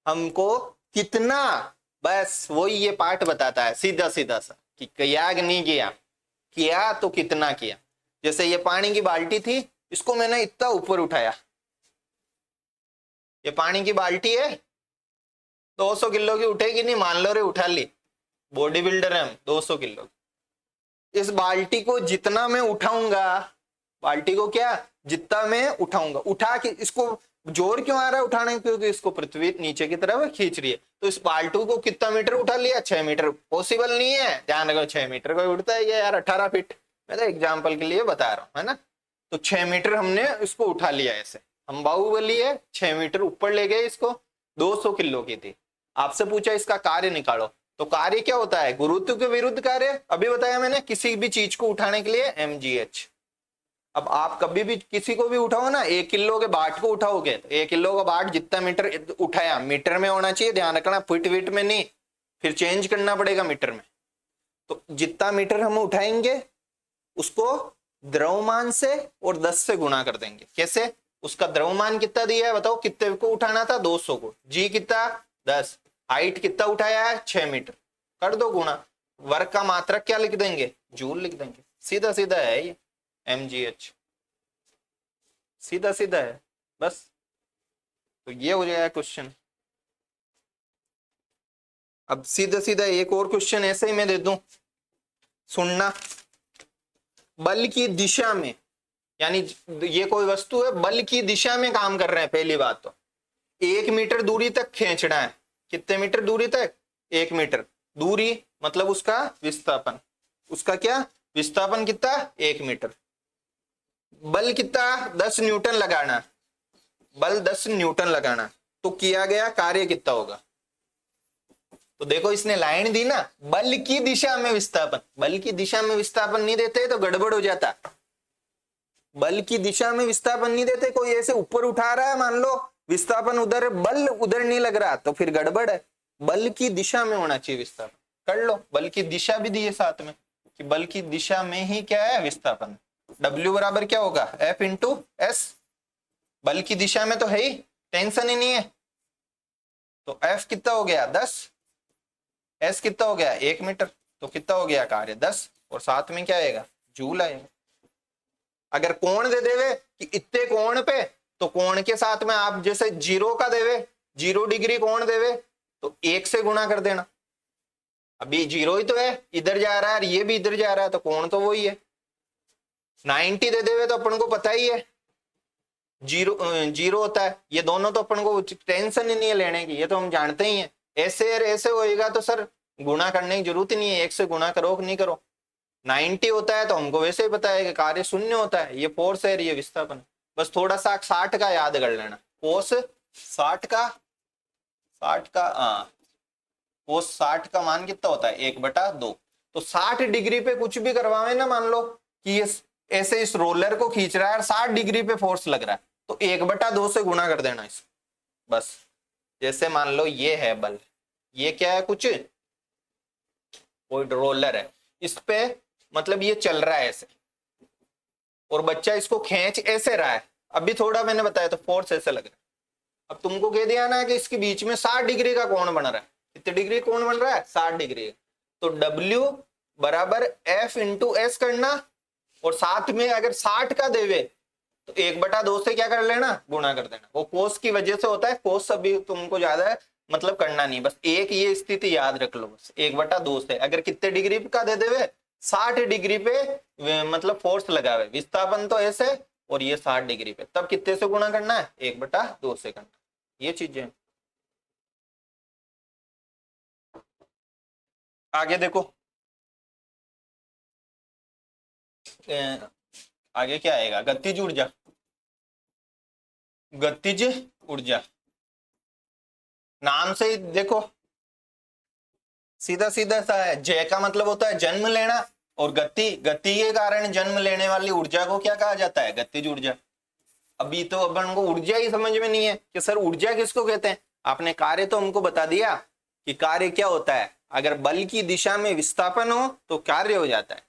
हमको कितना, बस वही ये पाठ बताता है सीधा सीधा सा कि किया कि नहीं किया, किया तो कितना किया। जैसे ये पानी की बाल्टी थी, इसको मैंने इतना ऊपर उठाया। ये पानी की बाल्टी है, 200 किलो की उठेगी नहीं, मान लो रे उठा ली, बॉडी बिल्डर है हम, 200 किलो। इस बाल्टी को जितना मैं उठाऊंगा, बाल्टी को क्या जितना मैं उठाऊंगा, उठा के इसको जोर क्यों आ रहा है उठाने, क्योंकि इसको पृथ्वी नीचे की तरफ खींच रही है। तो इस बाल्टी को कितना मीटर उठा लिया? 6 मीटर। पॉसिबल नहीं है, ध्यान रखो 6 मीटर को उठता है ये यार 18 फीट। मैं तो एग्जाम्पल के लिए बता रहा हूँ, है ना। तो 6 मीटर हमने इसको उठा लिया, ऐसे हम बाहुबली है, 6 मीटर ऊपर ले गए इसको। 200 किलो की थी। आपसे पूछा इसका कार्य निकालो, तो कार्य क्या होता है? गुरुत्व के विरुद्ध कार्य। अभी बताया मैंने, किसी भी चीज को उठाने के लिए mgh। अब आप कभी भी किसी को भी उठाओ ना, 1 किलो के बाट को उठाओगे, तो 1 किलो का बाट जितना मीटर उठाया, मीटर में होना चाहिए, ध्यान रखना, फीट वीट में नहीं, फिर चेंज करना पड़ेगा मीटर में। तो जितना मीटर हम उठाएंगे उसको द्रव्यमान से और 10 से गुणा कर देंगे। कैसे? उसका द्रव्यमान कितना दिया है बताओ, कितने को उठाना था? 200 को। जी कितना? 10। हाइट कितना उठाया है? 6 मीटर। कर दो गुणा। वर्ग का मात्रक क्या लिख देंगे? जूल लिख देंगे। सीधा सीधा है ये mgh, सीधा सीधा है बस। तो ये हो जाएगा क्वेश्चन। अब सीधा सीधा एक और क्वेश्चन ऐसे ही मैं दे दूं, सुनना। बल की दिशा में, यानी ये कोई वस्तु है, बल की दिशा में काम कर रहे हैं। पहली बात तो 1 मीटर दूरी तक खींचना है। कितने मीटर दूरी तक? 1 मीटर दूरी, मतलब उसका विस्थापन। उसका क्या विस्थापन कितना? 1 मीटर। बल कितना? 10 न्यूटन लगाना। बल 10 न्यूटन लगाना। तो किया गया कार्य कितना होगा? तो देखो इसने लाइन दी ना, बल की दिशा में विस्थापन। बल की दिशा में विस्थापन नहीं देते तो गड़बड़ हो जाता। बल की दिशा में विस्थापन नहीं देते, कोई ऐसे ऊपर उठा रहा है, मान लो विस्थापन उधर, बल उधर नहीं लग रहा, तो फिर गड़बड़ है। बल की दिशा में होना चाहिए विस्थापन। कर लो, बल की दिशा भी दी है साथ में, कि बल की दिशा में ही क्या है? विस्थापन। W बराबर क्या होगा F इंटू एस, बल की दिशा में तो है ही, टेंशन ही नहीं है। तो F कितना हो गया 10, S कितना हो गया 1 मीटर, तो कितना हो गया कार्य 10, और साथ में क्या आएगा जूल आएगा। अगर कोण दे देवे कि इतने कोण पे, तो कोण के साथ में आप जैसे 0 का देवे, 0 डिग्री कोण देवे तो 1 से गुणा कर देना। अभी 0 ही तो है, इधर जा रहा है और ये भी इधर जा रहा है, तो कोण तो वही है। 90 दे देवे तो अपन को पता ही है 0 होता है, ये दोनों तो अपन को टेंशन ही नहीं है लेने की, ये तो हम जानते ही हैं। ऐसे और ऐसे होएगा तो सर गुणा करने की जरूरत ही नहीं है, 1 से गुणा करो कि नहीं करो। 90 होता है तो हमको वैसे ही पता है कि कार्य शून्य होता है, ये फोर्स है, ये विस्थापन। बस थोड़ा सा 60 का याद कर लेना, कोस 60 का कोस 60 का मान कितना होता है 1/2। तो 60 डिग्री पे कुछ भी करवावे ना, मान लो कि ये ऐसे इस रोलर को खींच रहा है और 60 डिग्री पे फोर्स लग रहा है, तो 1/2 से गुणा कर देना इस, बस। जैसे मान लो ये है बल, ये क्या है कुछ कोई रोलर है, इस पे मतलब ये चल रहा है ऐसे, और बच्चा इसको खींच ऐसे रहा है। अभी थोड़ा मैंने बताया तो फोर्स ऐसे लग रहा है। अब तुमको कह दिया ना कि इसके बीच में 60 डिग्री का कोण बन रहा है, कितने डिग्री कोण बन रहा है 60 डिग्री। तो W बराबर F इंटू एस करना, और साथ में अगर 60 का देवे तो 1/2 से क्या कर लेना गुणा कर देना। वो कोस की वजह से होता है, कोस अभी तुमको ज्यादा है मतलब करना नहीं, बस एक ये स्थिति याद रख लो, बस 1/2 से। अगर कितने डिग्री का दे देवे 60 डिग्री पे मतलब फोर्स लगावे, विस्थापन तो ऐसे, और ये 60 डिग्री पे, तब कितने से गुणा करना है 1/2 से करना, ये चीजें। आगे देखो, आगे क्या आएगा गतिज ऊर्जा। गतिज ऊर्जा नाम से ही देखो सीधा सीधा सा है, जय का मतलब होता है जन्म लेना, और गति के कारण जन्म लेने वाली ऊर्जा को क्या कहा जाता है गतिज ऊर्जा। अभी तो अपन को ऊर्जा ही समझ में नहीं है कि सर ऊर्जा किसको कहते हैं। आपने कार्य तो हमको बता दिया कि कार्य क्या होता है, अगर बल की दिशा में विस्थापन हो तो कार्य हो जाता है,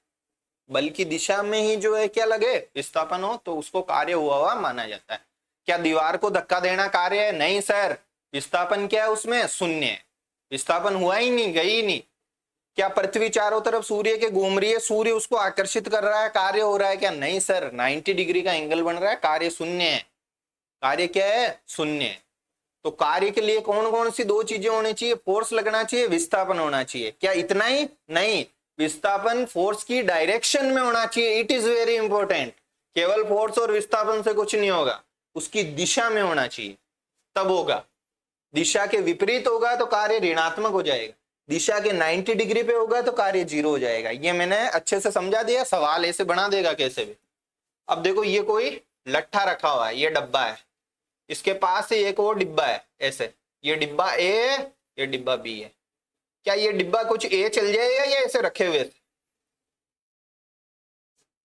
बल की दिशा में ही जो है क्या लगे विस्थापन हो तो उसको कार्य हुआ माना जाता है। क्या दीवार को धक्का देना कार्य है, नहीं सर, विस्थापन क्या है उसमें शून्य है, विस्थापन हुआ ही नहीं, गई ही नहीं। क्या पृथ्वी चारों तरफ सूर्य के घूम रही है, सूर्य उसको आकर्षित कर रहा है, कार्य हो रहा है क्या, नहीं सर, 90 डिग्री का एंगल बन रहा है, कार्य शून्य है। कार्य क्या है शून्य है। तो कार्य के लिए कौन कौन सी 2 चीजें होनी चाहिए, फोर्स लगना चाहिए, विस्थापन होना चाहिए। क्या इतना ही नहीं, विस्थापन फोर्स की डायरेक्शन में होना चाहिए, इट इज वेरी इंपॉर्टेंट। केवल फोर्स और विस्थापन से कुछ नहीं होगा, उसकी दिशा में होना चाहिए, तब होगा। दिशा के विपरीत होगा तो कार्य ऋणात्मक हो जाएगा, दिशा के 90 डिग्री पे होगा तो कार्य 0 हो जाएगा। ये मैंने अच्छे से समझा दिया, सवाल ऐसे बना देगा कैसे भी। अब देखो ये कोई लट्ठा रखा हुआ है, ये डब्बा है, इसके पास ही एक और डिब्बा है ऐसे, ये डिब्बा ए, ये डिब्बा बी है। क्या ये डिब्बा कुछ ए चल जाएगा या ऐसे रखे हुए?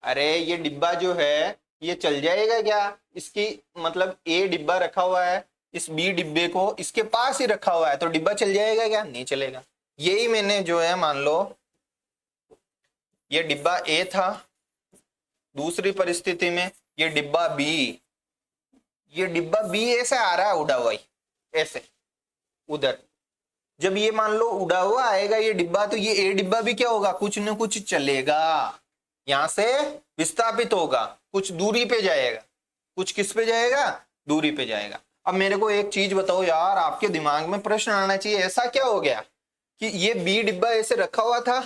अरे ये डिब्बा जो है ये चल जाएगा क्या, इसकी मतलब ए डिब्बा रखा हुआ है, इस बी डिब्बे को इसके पास ही रखा हुआ है, तो डिब्बा चल जाएगा क्या, नहीं चलेगा। यही मैंने जो है मान लो ये डिब्बा ए था, दूसरी परिस्थिति में ये डिब्बा बी, ये डिब्बा बी ऐसे आ रहा है उड़ा हुआ ही ऐसे उधर। जब ये मान लो उड़ा हुआ आएगा ये डिब्बा, तो ये ए डिब्बा भी क्या होगा कुछ न कुछ चलेगा, यहां से विस्थापित होगा, कुछ दूरी पे जाएगा, कुछ किस पे जाएगा दूरी पे जाएगा। अब मेरे को एक चीज बताओ यार, आपके दिमाग में प्रश्न आना चाहिए, ऐसा क्या हो गया कि ये बी डिब्बा ऐसे रखा हुआ था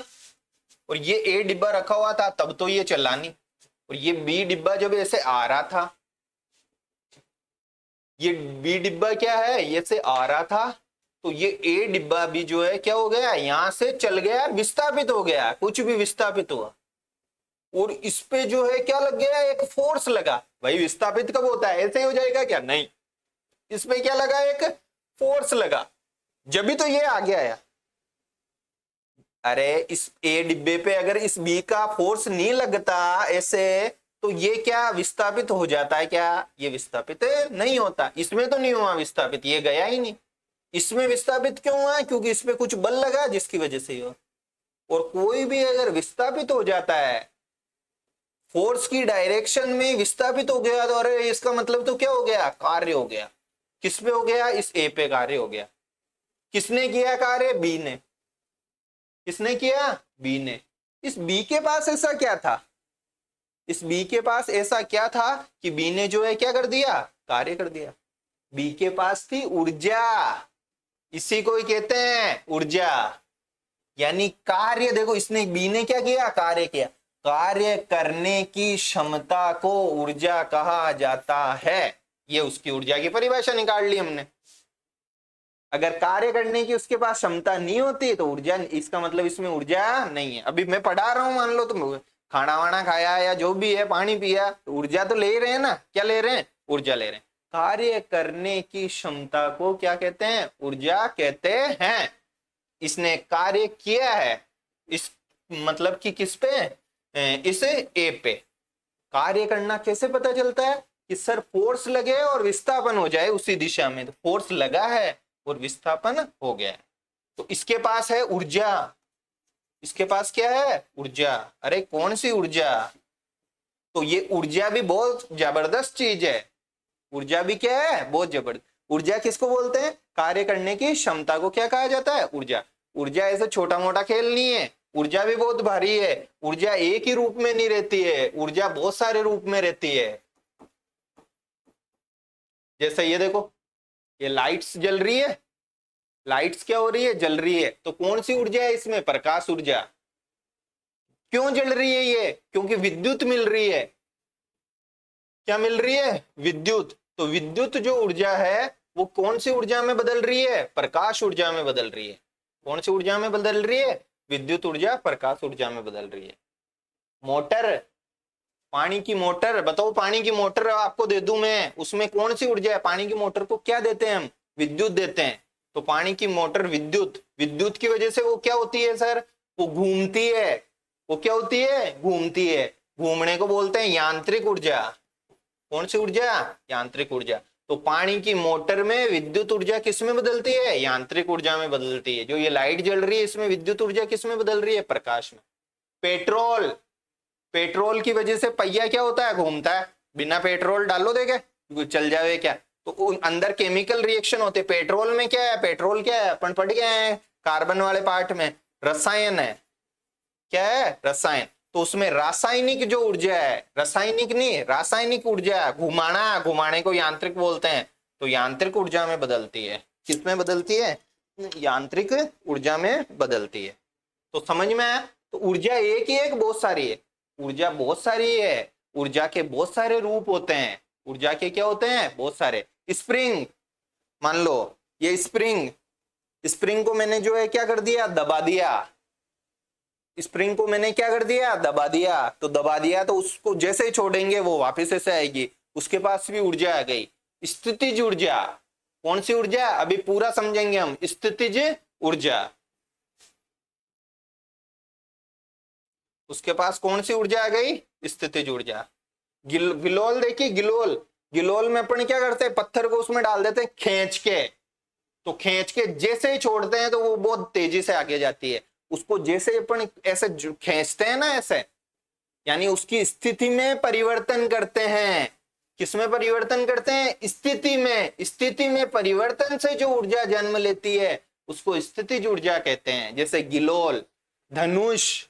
और ये ए डिब्बा रखा हुआ था, तब तो ये चला नहीं, और ये बी डिब्बा जब ऐसे आ रहा था, ये बी डिब्बा क्या है ये से आ रहा था, तो ये ए डिब्बा भी जो है क्या हो गया यहां से चल गया, विस्थापित हो गया, कुछ भी विस्थापित हुआ, और इस पे जो है क्या लग गया एक फोर्स लगा। भाई विस्थापित कब होता है, ऐसे ही हो जाएगा क्या, नहीं, इसमें क्या लगा एक फोर्स लगा, जब भी तो ये आगे आया। अरे इस ए डिब्बे पे अगर इस बी का फोर्स नहीं लगता ऐसे, तो ये क्या विस्थापित हो जाता है क्या, ये विस्थापित नहीं होता। इसमें तो नहीं हुआ विस्थापित, ये गया ही नहीं। इसमें विस्थापित क्यों हुआ, क्योंकि इस पे कुछ बल लगा जिसकी वजह से हो। और कोई भी अगर विस्थापित हो जाता है फोर्स की डायरेक्शन में विस्थापित हो गया तो अरे इसका मतलब तो क्या हो गया, कार्य हो गया। किस पे हो गया, इस ए पे कार्य हो गया। किसने किया कार्य, बी ने। किसने किया, बी ने। इस बी के पास ऐसा क्या था, इस बी के पास ऐसा क्या था कि बी ने जो है क्या कर दिया, कार्य कर दिया। बी के पास थी ऊर्जा, इसी को ही कहते हैं ऊर्जा, यानी कार्य। देखो इसने, बी ने क्या किया, कार्य किया। कार्य करने की क्षमता को ऊर्जा कहा जाता है। ये उसकी ऊर्जा की परिभाषा निकाल ली हमने। अगर कार्य करने की उसके पास क्षमता नहीं होती तो ऊर्जा, इसका मतलब इसमें ऊर्जा नहीं है। अभी मैं पढ़ा रहा हूं, मान लो तुम खाना वाना खाया या जो भी है, पानी पिया, तो ऊर्जा तो ले रहे हैं ना, क्या ले रहे हैं, ऊर्जा ले रहे हैं। कार्य करने की क्षमता को क्या कहते हैं, ऊर्जा कहते हैं। इसने कार्य किया है, इस मतलब कि किस पे, इस ए पे। कार्य करना कैसे पता चलता है कि सर फोर्स लगे और विस्थापन हो जाए उसी दिशा में, तो फोर्स लगा है और विस्थापन हो गया है, तो इसके पास है ऊर्जा। इसके पास क्या है, ऊर्जा। अरे कौन सी ऊर्जा, तो ये ऊर्जा भी बहुत जबरदस्त चीज है। ऊर्जा भी क्या है, बहुत जबरदस्त। ऊर्जा किसको बोलते हैं, कार्य करने की क्षमता को क्या कहा जाता है, ऊर्जा। ऊर्जा ऐसे छोटा मोटा खेल नहीं है, ऊर्जा भी बहुत भारी है। ऊर्जा एक ही रूप में नहीं रहती है, ऊर्जा बहुत सारे रूप में रहती है। जैसे ये देखो, ये लाइट्स जल रही है, लाइट्स क्या हो रही है, जल रही है, तो कौन सी ऊर्जा है इसमें, प्रकाश ऊर्जा। क्यों जल रही है ये, क्योंकि विद्युत मिल रही है। क्या मिल रही है, विद्युत। तो विद्युत जो ऊर्जा है वो कौन सी ऊर्जा में बदल रही है, प्रकाश ऊर्जा में बदल रही है। कौन सी ऊर्जा में बदल रही है, विद्युत ऊर्जा प्रकाश ऊर्जा में बदल रही है। मोटर, पानी की मोटर, बताओ पानी की मोटर आपको दे दूं मैं, उसमें कौन सी ऊर्जा है, पानी की मोटर को क्या देते हैं हम, विद्युत देते हैं। तो पानी की मोटर विद्युत, विद्युत की वजह से वो क्या होती है सर, वो घूमती है। वो क्या होती है, घूमती है। घूमने को बोलते हैं यांत्रिक ऊर्जा। कौन सी ऊर्जा, यांत्रिक ऊर्जा। तो पानी की मोटर में विद्युत ऊर्जा किस में बदलती है, यांत्रिक ऊर्जा में बदलती है। जो ये लाइट जल रही है इसमें विद्युत ऊर्जा किस में बदल रही है, प्रकाश में। पेट्रोल, पेट्रोल की वजह से पहिया क्या होता है, घूमता है। बिना पेट्रोल डालो देखे चल जावे क्या, तो अंदर केमिकल रिएक्शन होते। पेट्रोल में क्या है, पेट्रोल क्या है, अपन पढ़ गए हैं कार्बन वाले पार्ट में, रसायन है। क्या है, रसायन। तो उसमें रासायनिक जो ऊर्जा है, रासायनिक नहीं, रासायनिक ऊर्जा, घुमाना, घुमाने को यांत्रिक बोलते हैं, तो यांत्रिक ऊर्जा में बदलती है। किस में बदलती है, यांत्रिक ऊर्जा में बदलती है। तो समझ में आया। तो ऊर्जा एक ही एक, बहुत सारी है। ऊर्जा बहुत सारी है, ऊर्जा के बहुत सारे रूप होते हैं। ऊर्जा के क्या होते हैं, बहुत सारे। स्प्रिंग, मान लो ये स्प्रिंग, स्प्रिंग को मैंने जो है क्या कर दिया, दबा दिया। स्प्रिंग को मैंने क्या कर दिया, दबा दिया। तो दबा दिया तो उसको जैसे ही छोड़ेंगे वो वापस ऐसे आएगी, उसके पास भी ऊर्जा आ गई। स्थितिज ऊर्जा, कौन सी ऊर्जा, अभी पूरा समझेंगे हम। स्थितिज ऊर्जा, उसके पास कौन सी ऊर्जा आ गई, स्थितिज ऊर्जा। गिलोल देखिए, गिलोल, गिलोल में अपन क्या करते हैं, पत्थर को उसमें डाल देते हैं खींच के, तो खींच के जैसे ही छोड़ते हैं तो वो बहुत तेजी से आगे जाती है। उसको जैसे अपन ऐसे खींचते हैं ना ऐसे, यानी उसकी स्थिति में परिवर्तन करते हैं। किसमें परिवर्तन करते हैं, स्थिति में। स्थिति में परिवर्तन से जो ऊर्जा जन्म लेती है उसको स्थितिज ऊर्जा कहते हैं। जैसे गिलोल, धनुष,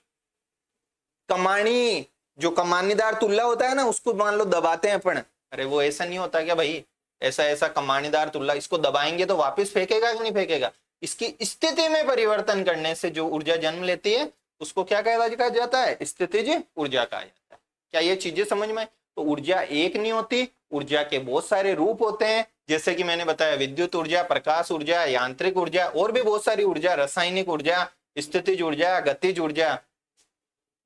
कमानी, जो कमानीदार तुल्ला होता है ना, उसको मान लो दबाते हैं अपन, अरे वो ऐसा नहीं होता क्या भाई, ऐसा ऐसा कमानीदार तुल्ला, इसको दबाएंगे तो वापस फेंकेगा कि नहीं फेंकेगा। इसकी स्थिति में परिवर्तन करने से जो ऊर्जा जन्म लेती है उसको क्या कहा जाता है, स्थितिज ऊर्जा कहा जाता है। क्या ये चीजें समझ में। तो ऊर्जा एक नहीं होती, ऊर्जा के बहुत सारे रूप होते हैं। जैसे कि मैंने बताया, विद्युत ऊर्जा, प्रकाश ऊर्जा, यांत्रिक ऊर्जा, और भी बहुत सारी ऊर्जा, रासायनिक ऊर्जा, स्थितिज ऊर्जा, गतिज ऊर्जा।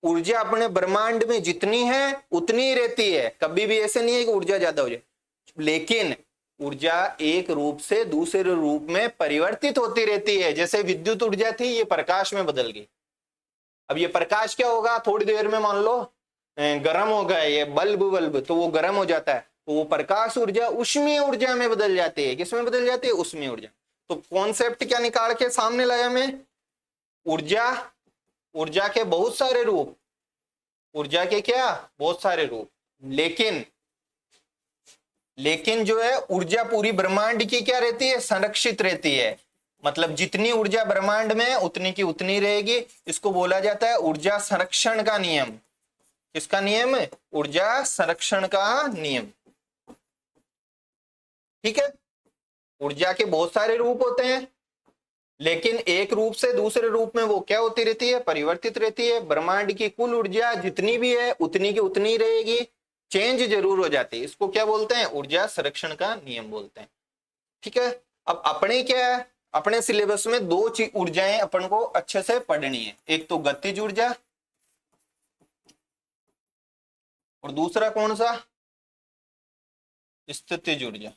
ऊर्जा अपने ब्रह्मांड में जितनी है उतनी ही रहती है, कभी भी ऐसे नहीं है कि ऊर्जा ज्यादा हो जाए। लेकिन ऊर्जा एक रूप से दूसरे रूप में परिवर्तित होती रहती है। जैसे विद्युत ऊर्जा थी, ये प्रकाश में बदल गई। अब ये प्रकाश क्या होगा, थोड़ी देर में मान लो गर्म हो गया ये बल्ब, तो वो गर्म हो जाता है, तो वो प्रकाश ऊर्जा ऊष्मीय ऊर्जा में बदल जाती है। किसमें बदल जाती है, ऊष्मीय ऊर्जा। तो कॉन्सेप्ट क्या निकाल के सामने लाया मैं, ऊर्जा, ऊर्जा के बहुत सारे रूप, ऊर्जा के क्या बहुत सारे रूप, लेकिन जो है ऊर्जा पूरी ब्रह्मांड की क्या रहती है, संरक्षित रहती है। मतलब जितनी ऊर्जा ब्रह्मांड में उतनी की उतनी रहेगी। इसको बोला जाता है ऊर्जा संरक्षण का नियम। किसका नियम? ऊर्जा संरक्षण का नियम। ठीक है, ऊर्जा के बहुत सारे रूप होते हैं, लेकिन एक रूप से दूसरे रूप में वो क्या होती रहती है, परिवर्तित रहती है। ब्रह्मांड की कुल ऊर्जा जितनी भी है उतनी की उतनी रहेगी, चेंज जरूर हो जाती है। इसको क्या बोलते हैं? ऊर्जा संरक्षण का नियम बोलते हैं। ठीक है, अब अपने क्या है, अपने सिलेबस में दो ऊर्जाएं अपन को अच्छे से पढ़नी है। एक तो गतिज ऊर्जा और दूसरा कौन सा? स्थितिज ऊर्जा।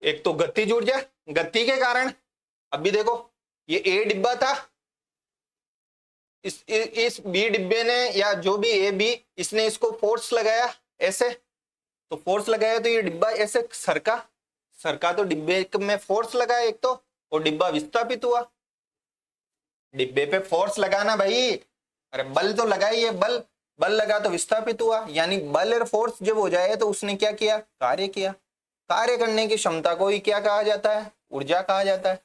एक तो गतिज ऊर्जा, गति के कारण, अभी देखो ये ए डिब्बा था, इस बी डिब्बे ने या जो भी ए बी, इसने इसको फोर्स लगाया ऐसे, तो फोर्स लगाया तो ये डिब्बा ऐसे सरका तो डिब्बे में फोर्स लगाया एक तो, और डिब्बा विस्थापित हुआ। डिब्बे पे फोर्स लगाना भाई, अरे बल तो लगाइए, बल लगा तो विस्थापित हुआ। यानी बल और फोर्स जब हो जाए तो उसने क्या किया? कार्य किया। कार्य करने की क्षमता को ही क्या कहा जाता है? ऊर्जा कहा जाता है।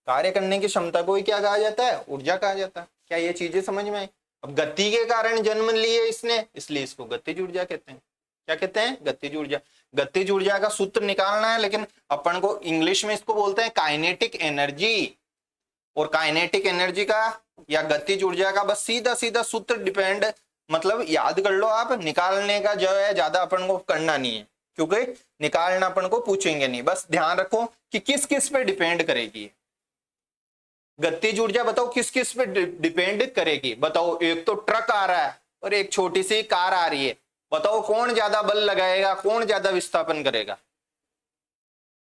कार्य करने की क्षमता को ही क्या कहा जाता है? ऊर्जा कहा जाता है। क्या ये चीजें समझ में आई? अब गति के कारण जन्म लिए इसने, इसलिए इसको गतिज ऊर्जा कहते हैं। क्या कहते हैं? गतिज ऊर्जा। गतिज ऊर्जा का सूत्र निकालना है, लेकिन अपन को इंग्लिश में इसको बोलते हैं काइनेटिक एनर्जी। और काइनेटिक एनर्जी का या गतिज ऊर्जा का बस सीधा सीधा सूत्र डिपेंड, मतलब याद कर लो आप, निकालने का जो है ज्यादा अपन को करना नहीं है, क्योंकि निकालना अपन को पूछेंगे नहीं। बस ध्यान रखो कि किस किस पे डिपेंड करेगी गतिज ऊर्जा। बताओ किस किस पे डिपेंड करेगी? बताओ, एक तो ट्रक आ रहा है और एक छोटी सी कार आ रही है, बताओ कौन ज्यादा बल लगाएगा, कौन ज्यादा विस्थापन करेगा?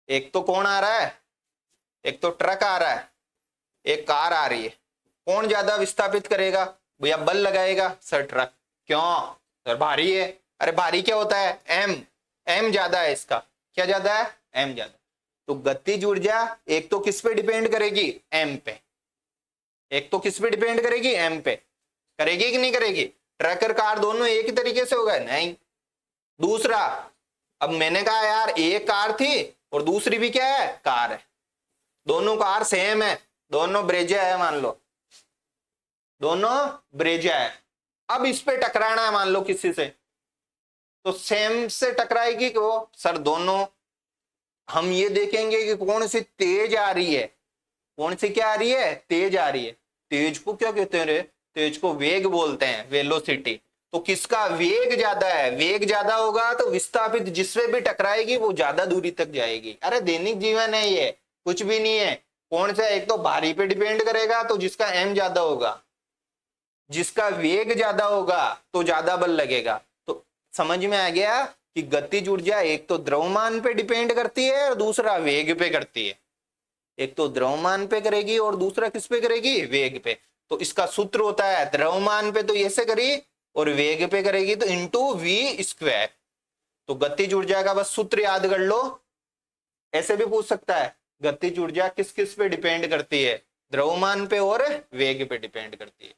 एक तो कौन आ रहा है? एक तो ट्रक आ रहा है, एक कार आ रही है, कौन ज्यादा विस्थापित करेगा भैया, बल लगाएगा? Sir truck. क्यों? सर भारी है। अरे भारी क्या होता है? एम ज्यादा है इसका। क्या ज्यादा है? एम ज्यादा। तो गतिज ऊर्जा एक तो किस पे डिपेंड करेगी? एम पे। एक तो किस पे डिपेंड करेगी? एम पे। करेगी कि नहीं करेगी? ट्रक और कार दोनों एक ही तरीके से होगा? नहीं। दूसरा, अब मैंने कहा यार एक कार थी और दूसरी भी क्या है? कार है, दोनों कार सेम है, दोनों ब्रेजा है, मान लो दोनों ब्रेजा है। अब इस पे टकराना है मान लो किसी से, तो सेम से टकराएगी कि वो? सर दोनों हम ये देखेंगे कि कौन सी तेज आ रही है, कौन सी क्या आ रही है? तेज आ रही है। तेज को क्या कहते हैं रे? तेज को वेग बोलते हैं, वेलोसिटी। तो किसका वेग ज्यादा है? वेग ज्यादा होगा तो विस्थापित जिससे भी टकराएगी वो ज्यादा दूरी तक जाएगी। अरे दैनिक जीवन है ये, कुछ भी नहीं है। कौन सा? एक तो भारी पे डिपेंड करेगा, तो जिसका एम ज्यादा होगा, जिसका वेग ज्यादा होगा तो ज्यादा बल लगेगा। तो समझ में आ गया कि गतिज ऊर्जा एक तो द्रव्यमान पे डिपेंड करती है और दूसरा वेग पे करती है। एक तो द्रव्यमान पे करेगी और दूसरा किस पे करेगी? वेग पे। तो इसका सूत्र होता है द्रव्यमान पे तो ऐसे करी और वेग पे करेगी तो इंटू वी स्क्वायर। तो गतिज ऊर्जा का बस सूत्र याद कर लो। ऐसे भी पूछ सकता है गतिज ऊर्जा किस किस पे डिपेंड करती है? द्रव्यमान पे और वेग पे डिपेंड करती है।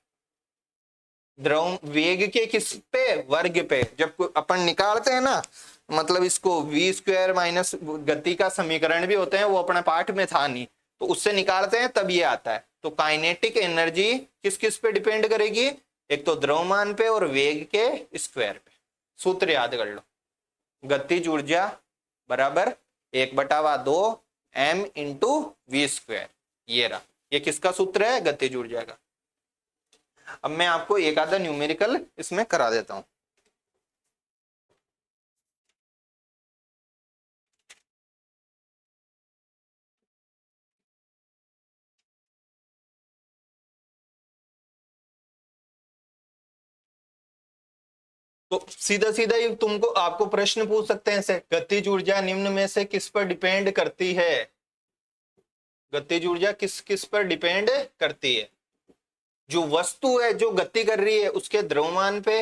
द्रव वेग के किस पे? वर्ग पे। जब अपन निकालते हैं ना, मतलब इसको वी स्क्वायर माइनस गति का समीकरण भी होते हैं, वो अपने पाठ में था नहीं, तो उससे निकालते हैं तब ये आता है। तो काइनेटिक एनर्जी किस किस पे डिपेंड करेगी? एक तो द्रव्यमान पे और वेग के स्क्वायर पे। सूत्र याद कर लो, गतिज ऊर्जा बराबर 1/2 m इंटू वी स्क्वायर। ये रहा, ये किसका सूत्र है? गतिज ऊर्जा का। अब मैं आपको एक आधा न्यूमेरिकल इसमें करा देता हूं। तो सीधा सीधा ही तुमको आपको प्रश्न पूछ सकते हैं ऐसे, गतिज ऊर्जा निम्न में से किस पर डिपेंड करती है? गतिज ऊर्जा किस किस पर डिपेंड करती है? जो वस्तु है जो गति कर रही है उसके द्रव्यमान पे,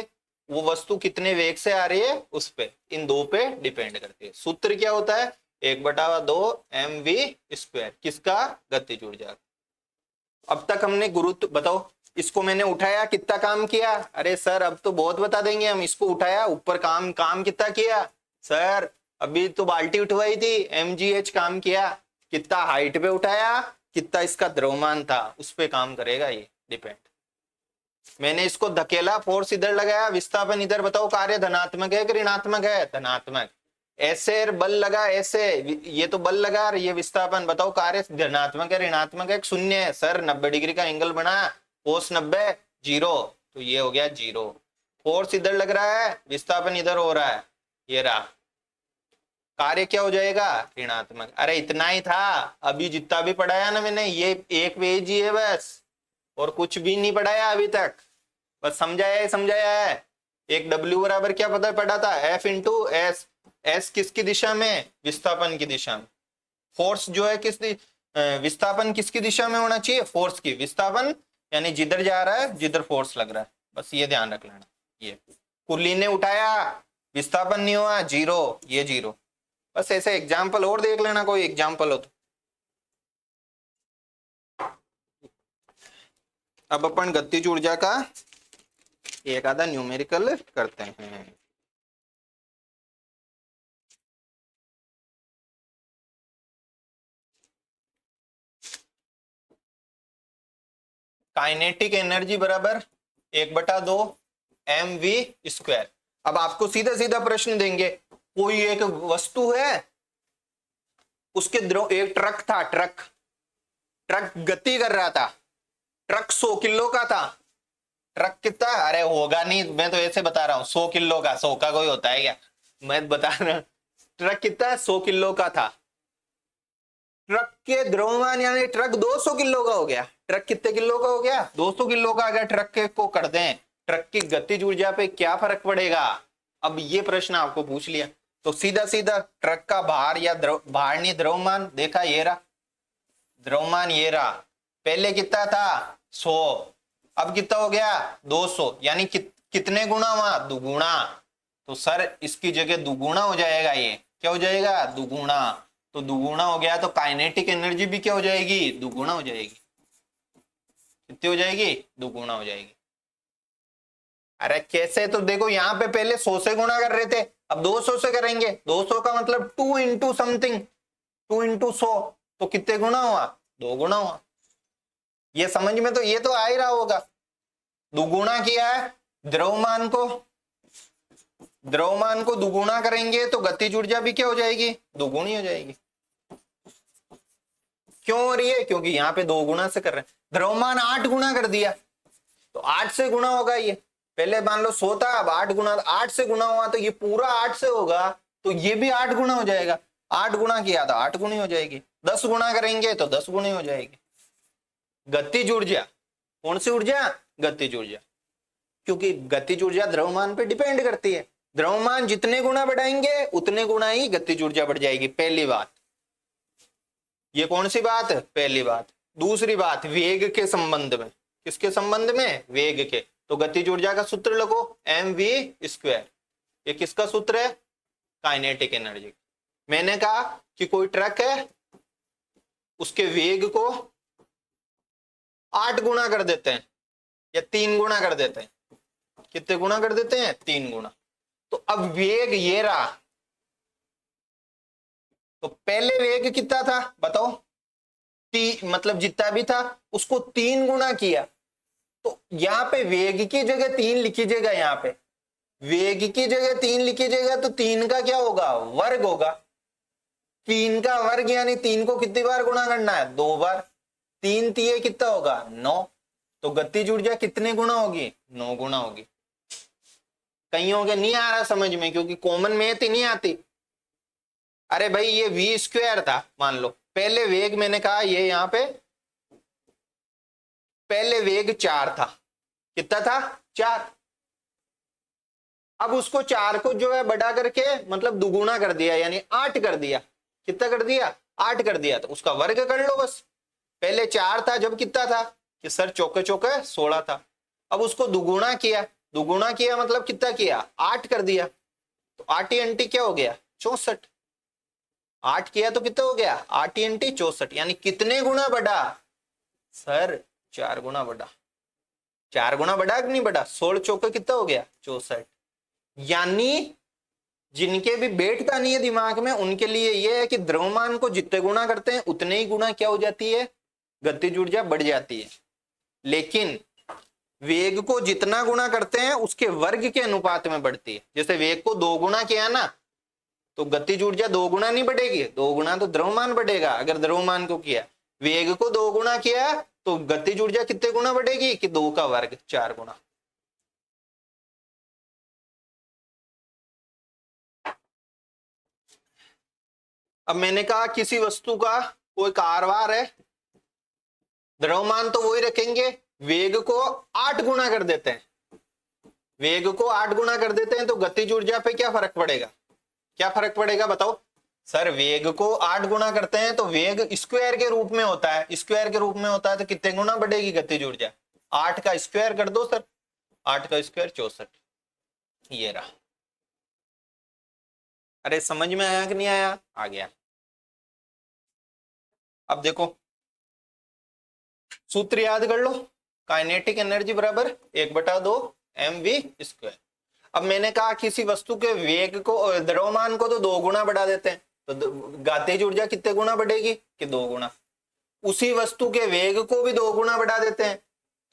वो वस्तु कितने वेग से आ रही है उस पे, इन दो पे डिपेंड करती है। सूत्र क्या होता है? 1/2 mv स्क्वायर। किसका? गतिज ऊर्जा। अब तक हमने गुरुत्व बताओ, इसको मैंने उठाया कितना काम किया, अरे सर अब तो बहुत बता देंगे हम, इसको उठाया ऊपर काम काम कितना किया सर, अभी तो बाल्टी उठवाई थी, mgh काम किया, कितना हाइट पे उठाया, कितना इसका द्रव्यमान था, उस पे काम करेगा ये डिपेंड। मैंने इसको धकेला, फोर्स इधर लगाया, विस्थापन इधर, बताओ कार्य धनात्मक है कि ऋणात्मक है, धनात्मक। ऐसे बल लगा, ऐसे ये तो बल लगा, ये विस्थापन, बताओ कार्य धनात्मक है ऋणात्मक है, शून्य है सर, 90 डिग्री का एंगल बना, कोस 90 जीरो, तो ये हो गया जीरो। फोर्स इधर लग रहा है, विस्थापन इधर हो रहा है, ये रहा, कार्य क्या हो जाएगा ऋणात्मक। अरे इतना ही था, अभी जितना भी पढ़ाया ना मैंने, ये एक पेज ही है बस, और कुछ भी नहीं पढ़ाया अभी तक, बस समझाया है समझाया है। एक W बराबर क्या पता पढ़ा था, F इंटू एस, एस किसकी दिशा में, विस्थापन की दिशा में, फोर्स जो है विस्थापन किसकी दिशा में होना चाहिए, फोर्स की, विस्थापन यानी जिधर जा रहा है जिधर फोर्स लग रहा है, बस ये ध्यान रख लेना। ये कुर्ली ने उठाया, विस्थापन नहीं हुआ, जीरो, ये जीरो। बस ऐसे एग्जाम्पल और देख लेना, कोई एग्जाम्पल हो तो। अब अपन गतिज ऊर्जा का एक आधा न्यूमेरिकल करते हैं। काइनेटिक एनर्जी बराबर 1/2 mv²। अब आपको सीधा सीधा प्रश्न देंगे, कोई एक वस्तु है, उसके एक ट्रक था, ट्रक गति कर रहा था, ट्रक 100 किलो का था, ट्रक कितना, अरे होगा नहीं, मैं तो ऐसे बता रहा हूं, 100 किलो का, 100 का कोई होता है क्या, मैं बता रहा हूं, ट्रक कितना 100 किलो का था, ट्रक के द्रव्यमान यानी ट्रक 200 किलो का हो गया, ट्रक कितने किलो का हो गया 200 किलो का। अगर ट्रक के को कर दें, ट्रक की गतिज ऊर्जा पे क्या फर्क पड़ेगा। अब ये प्रश्न आपको पूछ लिया, तो सीधा सीधा ट्रक का भार या भार नहीं द्रव्यमान देखा, ये रहा द्रव्यमान, ये रहा, पहले कितना था 100, अब कितना हो गया 200, यानी कितने गुना हुआ, दुगुना। तो सर इसकी जगह दुगुना हो जाएगा, ये क्या हो जाएगा दुगुना, तो दुगुना हो गया, तो काइनेटिक एनर्जी भी क्या हो जाएगी दुगुना हो जाएगी, कितनी हो जाएगी दुगुना हो जाएगी। अरे कैसे, तो देखो यहाँ पे पहले 100 से गुणा कर रहे थे, अब 200 से करेंगे, 200 का मतलब 2 इंटू समथिंग, 2 इंटू 100, तो कितने गुना हुआ 2 गुना हुआ। ये समझ में तो ये तो आ ही रहा होगा, दुगुना किया है, द्रव्यमान को दुगुना करेंगे तो गतिज ऊर्जा भी क्या हो जाएगी दुगुनी हो जाएगी। क्यों हो रही है, क्योंकि यहाँ पे 2 गुना से कर रहे हैं, द्रव्यमान 8 गुना कर दिया, तो 8 से गुना होगा, ये पहले मान लो 100 था, अब 8 गुना, 8 से गुना हुआ तो ये पूरा 8 से होगा, तो ये भी 8 गुना हो जाएगा, 8 गुना किया तो 8 गुनी हो जाएगी, 10 गुना करेंगे तो 10 गुनी हो जाएगी। गतिज ऊर्जा, कौन सी ऊर्जा गतिज ऊर्जा, क्योंकि गतिज ऊर्जा द्रव्यमान पे डिपेंड करती है, द्रव्यमान जितने गुना बढ़ाएंगे उतने गुना ही गतिज ऊर्जा बढ़ जाएगी, पहली बात। ये कौन सी बात, पहली बात। दूसरी बात, वेग के संबंध में, किसके संबंध में, वेग के, तो गतिज ऊर्जा का सूत्र लगो mv², ये किसका सूत्र है काइनेटिक एनर्जी। मैंने कहा कि कोई ट्रक है, उसके वेग को 8 गुना कर देते हैं या 3 गुना कर देते हैं, कितने गुना कर देते हैं 3 गुना, तो अब वेग ये रहा, तो पहले वेग कितना था बताओ, मतलब जितना भी था उसको 3 गुना किया, तो यहाँ पे वेग की जगह 3 लिखीजिएगा, यहाँ पे वेग की जगह 3 लिखीजिएगा, तो 3 का क्या होगा वर्ग होगा, 3 का वर्ग यानी 3 को कितनी बार गुणा करना है 2 बार, 3 तिये कितना होगा 9, तो गतिज ऊर्जा कितने गुना होगी 9 गुना होगी। कईयों के नहीं आ रहा समझ में, क्योंकि कॉमन मैथ ही नहीं आती। अरे भाई ये v² था, मान लो पहले वेग मैंने कहा ये यहाँ पे पहले वेग 4 था, कितना था 4, अब उसको 4 को जो है बढ़ा करके मतलब दुगुना कर दिया, यानी 8 कर दिया, कितना कर दिया 8 कर दिया, तो उसका वर्ग कर लो बस। पहले 4 था जब कितना था कि सर चौके चौके 16 था, अब उसको दुगुना किया, दुगुना किया मतलब कितना किया 8 कर दिया, तो 8 अंटी क्या हो गया 64, 8 किया तो कितना हो गया 8 अंटी 64, यानी कितने गुना बढ़ा सर 4 गुना बड़ा, 4 गुना बड़ा कि नहीं बड़ा? 16 चौके कितना हो गया? 64। यानी जिनके भी बैठता नहीं है दिमाग में उनके लिए यह है कि द्रव्यमान को जितने गुना करते हैं उतने ही गुना क्या हो जाती है? गतिज ऊर्जा बढ़ जाती है। लेकिन वेग को जितना गुना करते हैं उसके वर्ग के अनुपात में बढ़ती है। जैसे वेग को 2 गुना किया ना तो गतिज ऊर्जा 2 गुना नहीं बढ़ेगी, 2 गुना तो द्रव्यमान बढ़ेगा। अगर द्रव्यमान को किया, वेग को 2 गुना किया तो गतिज ऊर्जा कितने गुना बढ़ेगी? कि 2 का वर्ग, 4 गुना। अब मैंने कहा किसी वस्तु का कोई कारवार है, द्रव्यमान तो वही रखेंगे, वेग को 8 गुना कर देते हैं, वेग को 8 गुना कर देते हैं तो गतिज ऊर्जा पे क्या फर्क पड़ेगा? क्या फर्क पड़ेगा बताओ? सर वेग को 8 गुना करते हैं तो वेग स्क्वायर के रूप में होता है, स्क्वायर के रूप में होता है तो कितने गुना बढ़ेगी गतिज ऊर्जा? 8 का स्क्वायर कर दो सर, 8 का स्क्वायर 64। ये रहा। अरे समझ में आया कि नहीं आया? आ गया। अब देखो सूत्र याद कर लो, काइनेटिक एनर्जी बराबर 1/2 mv²। अब मैंने कहा किसी वस्तु के वेग को, द्रव्यमान को तो 2 गुना बढ़ा देते हैं तो गतिज ऊर्जा कितने गुना बढ़ेगी? कि 2 गुना। उसी वस्तु के वेग को भी 2 गुना बढ़ा देते हैं